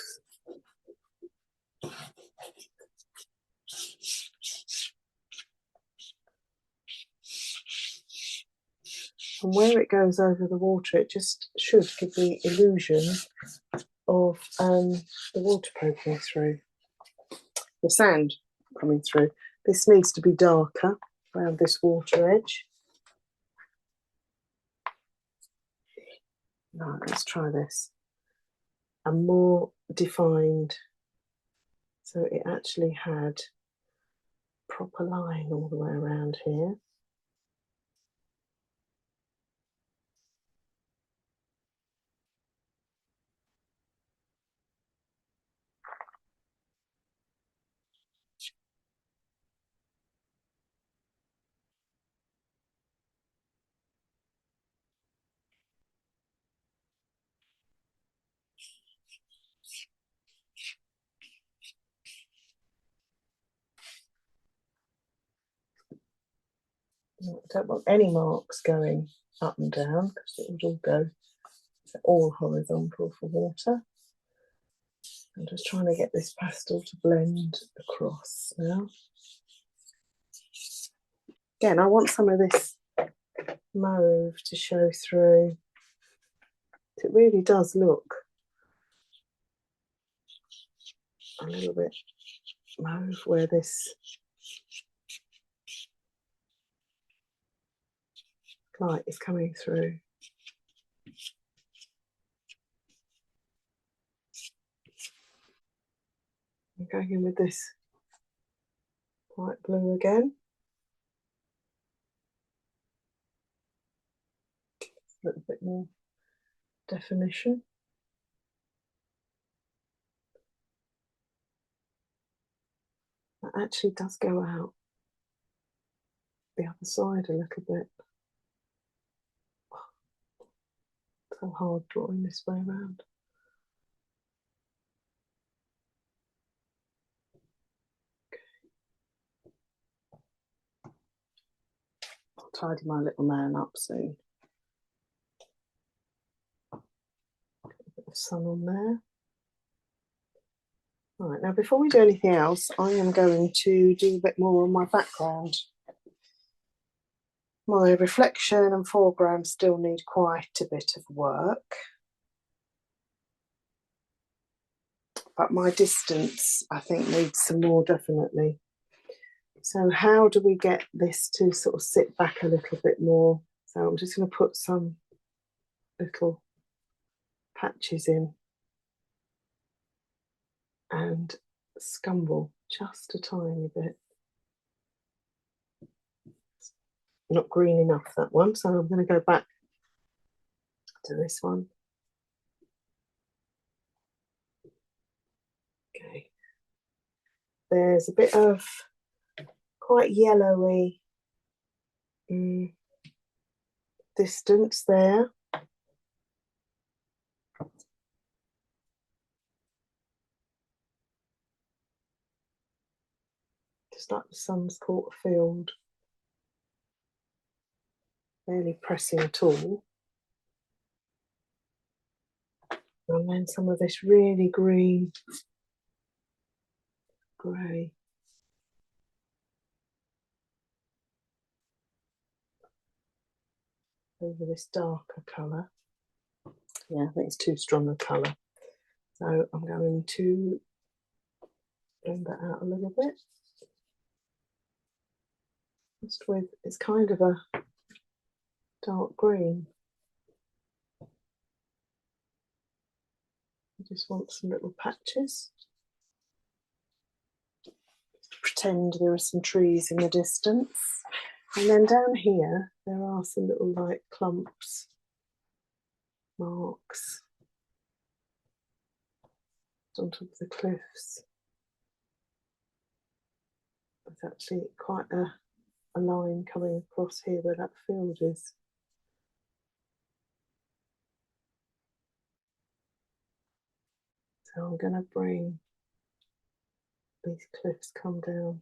and where it goes over the water, it just should give the illusion of the water poking through, the sand coming through. This needs to be darker around this water edge. Right, let's try this. And more defined, so it actually had proper line all the way around here. I don't want any marks going up and down because it would all go all horizontal for water. I'm just trying to get this pastel to blend across now. Again, I want some of this mauve to show through. It really does look a little bit mauve where this light is coming through. I'm going in with this light blue again. A little bit more definition. That actually does go out the other side a little bit. So hard drawing this way around. I'll tidy my little man up soon. A bit of sun on there. Right, now before we do anything else, I am going to do a bit more on my background. My reflection and foreground still need quite a bit of work, but my distance I think needs some more, definitely. So how do we get this to sort of sit back a little bit more? So I'm just going to put some little patches in and scumble just a tiny bit. Not green enough, that one, so I'm going to go back to this one. Okay. There's a bit of quite yellowy distance there. Just like the sun's caught a field. Barely pressing at all. And then some of this really green grey. Over this darker colour. Yeah, I think it's too strong a colour. So I'm going to blend that out a little bit. Just with, it's kind of a dark green. I just want some little patches. Pretend there are some trees in the distance. And then down here, there are some little like clumps, marks on top of the cliffs. There's actually quite a line coming across here where that field is. So I'm going to bring these cliffs come down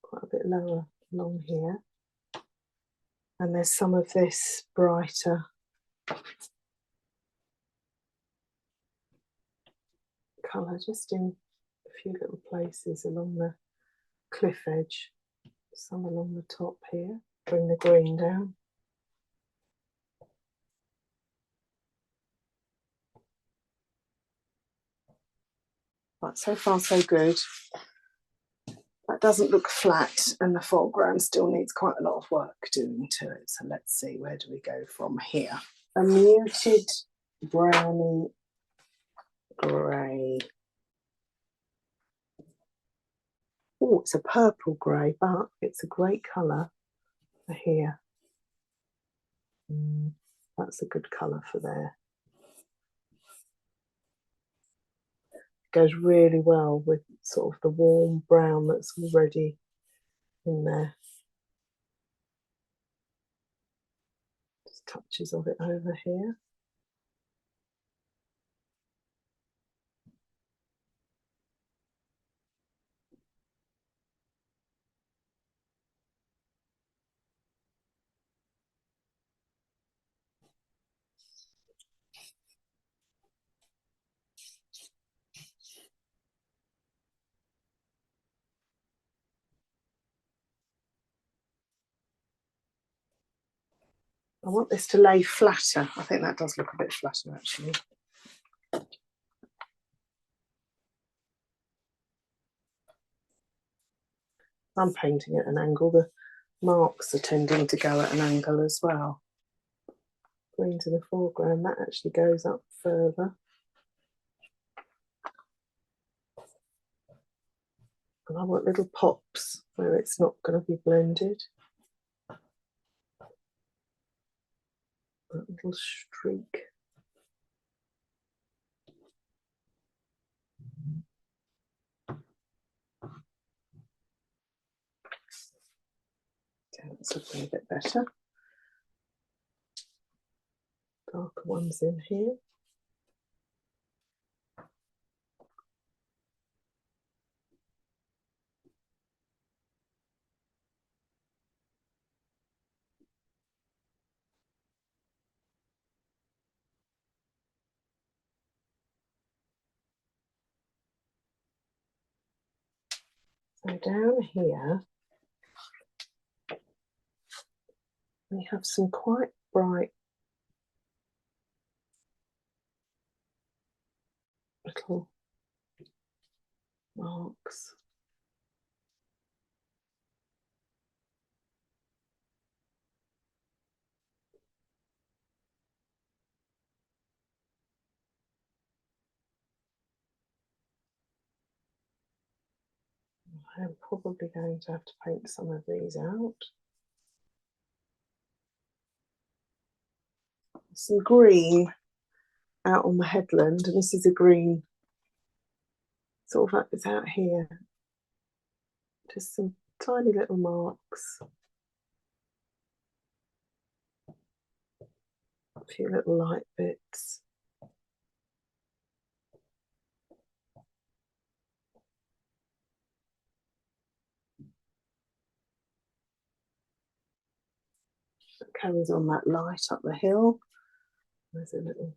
quite a bit lower along here. And there's some of this brighter colour just in a few little places along the cliff edge. Some along the top here. Bring the green down. Right, so far so good. That doesn't look flat, and the foreground still needs quite a lot of work doing to it. So let's see, where do we go from here? A muted browny grey. Oh, it's a purple grey, but it's a great colour for here. That's a good colour for there. Goes really well with sort of the warm brown that's already in there. Just touches of it over here. I want this to lay flatter. I think that does look a bit flatter actually. I'm painting at an angle. The marks are tending to go at an angle as well. Green to the foreground, that actually goes up further. And I want little pops where it's not going to be blended. That little streak. Okay, that's looking a bit better. Darker ones in here. So down here, we have some quite bright little marks. I'm probably going to have to paint some of these out. Some green out on the headland, and this is a green sort of like it's out here. Just some tiny little marks. A few little light bits. It carries on that light up the hill. There's a little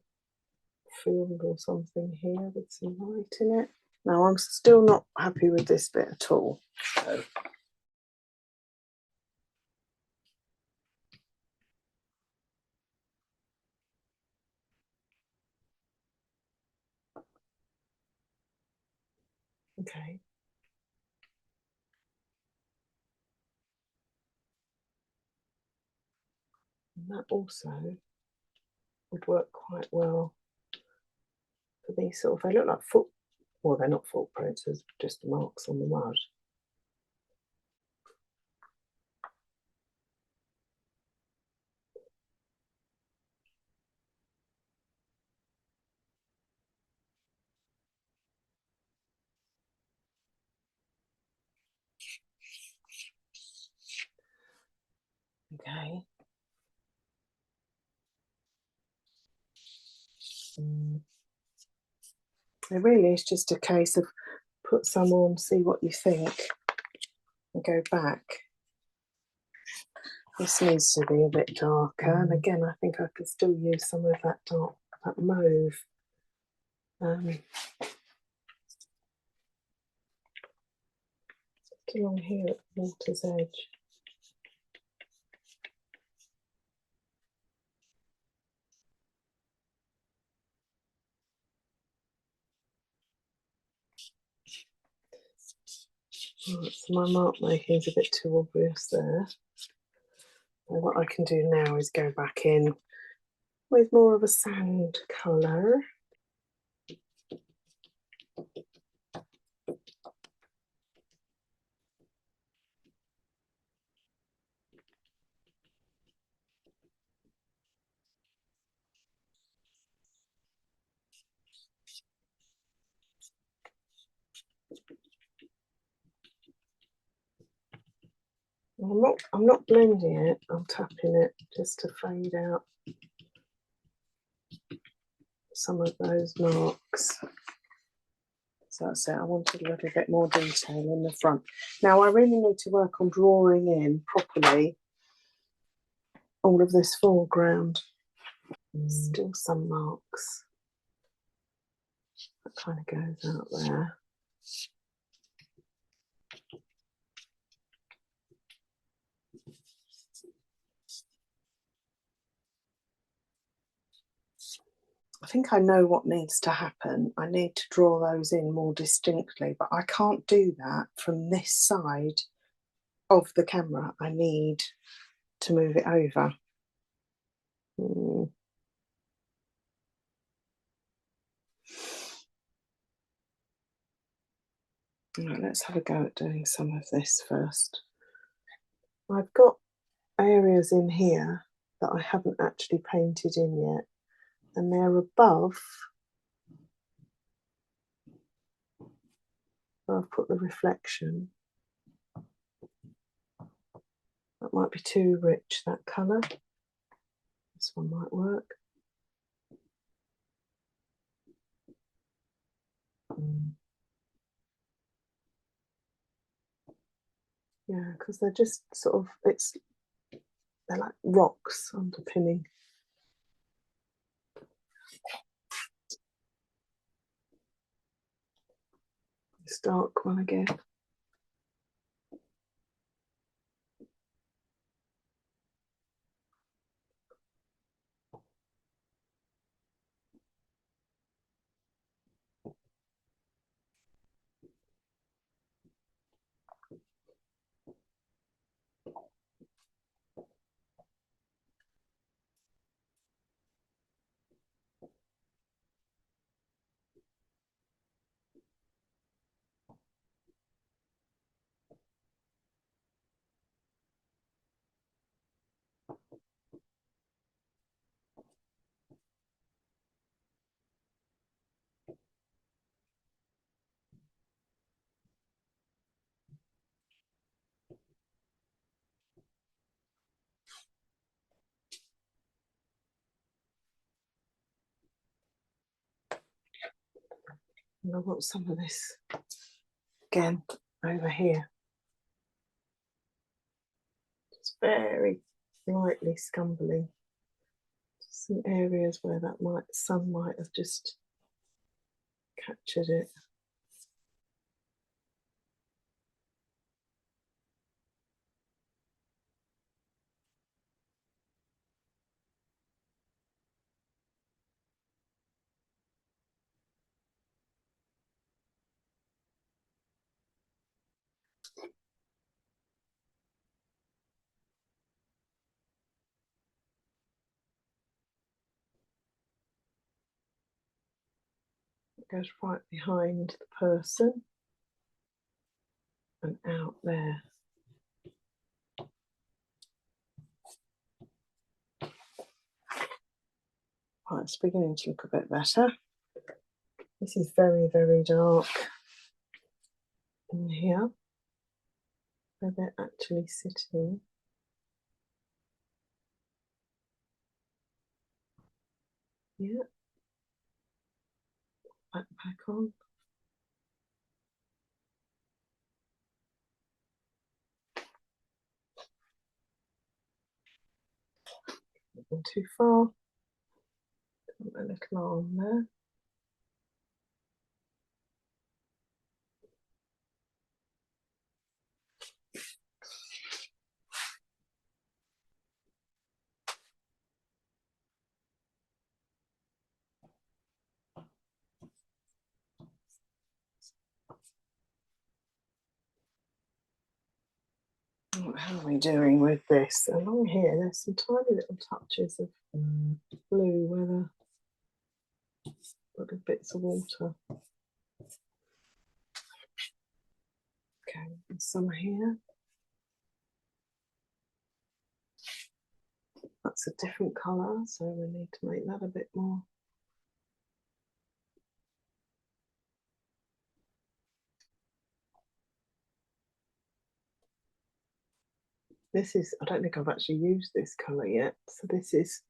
field or something here with some light in it. Now I'm still not happy with this bit at all. So okay. And that also would work quite well for these sort of, they look like well, they're not footprints, there's just marks on the mud. Okay. It really is just a case of put some on, see what you think, and go back. This needs to be a bit darker, and again, I think I could still use some of that dark, that mauve. Along here at the water's edge. Right, so my mark making is a bit too obvious there. So what I can do now is go back in with more of a sand colour. I'm not blending it, I'm tapping it just to fade out some of those marks. So that's it, I wanted a little bit more detail in the front. Now I really need to work on drawing in properly all of this foreground. Still some marks. That kind of goes out there. I think I know what needs to happen. I need to draw those in more distinctly, but I can't do that from this side of the camera, I need to move it over. Right, let's have a go at doing some of this first. I've got areas in here that I haven't actually painted in yet, and they're above where I've put the reflection. That might be too rich, that colour. This one might work. Yeah, because they're just sort of, they're like rocks underpinning. This dark one again. And I want some of this again over here. Just very lightly scumbling. Some areas where that sun might have just captured it. It goes right behind the person and out there. Right, it's beginning to look a bit better. This is very, very dark in here, where they're actually sitting. Yeah. Backpack on. Not too far. A little arm there. How are we doing with this? Along here, there's some tiny little touches of blue where the little bits of water. Okay, and some here. That's a different colour, so we need to make that a bit more. This is, I don't think I've actually used this colour yet. So this is,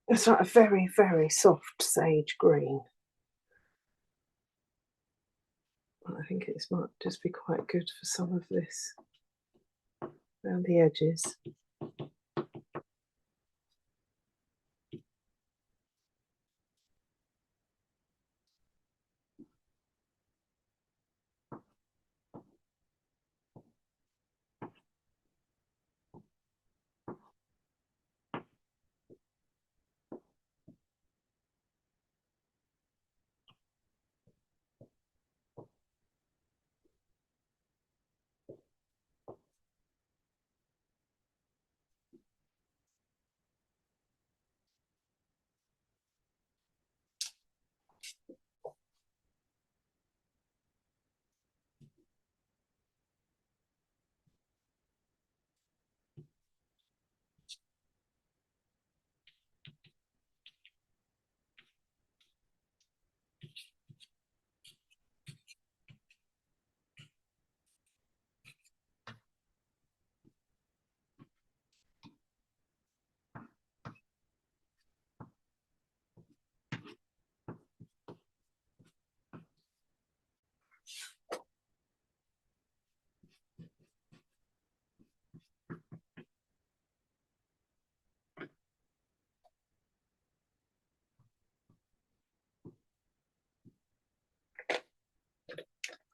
it's like a very, very soft sage green. I think it might just be quite good for some of this around the edges.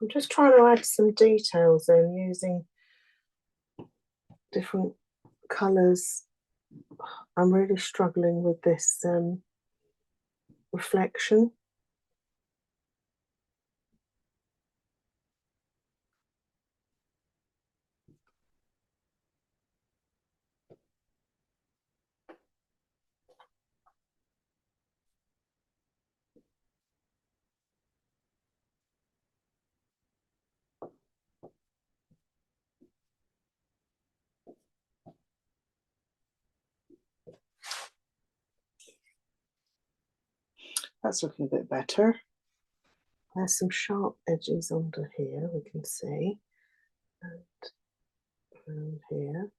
I'm just trying to add some details in using different colours. I'm really struggling with this reflection. That's looking a bit better. There's some sharp edges under here, we can see, and around here.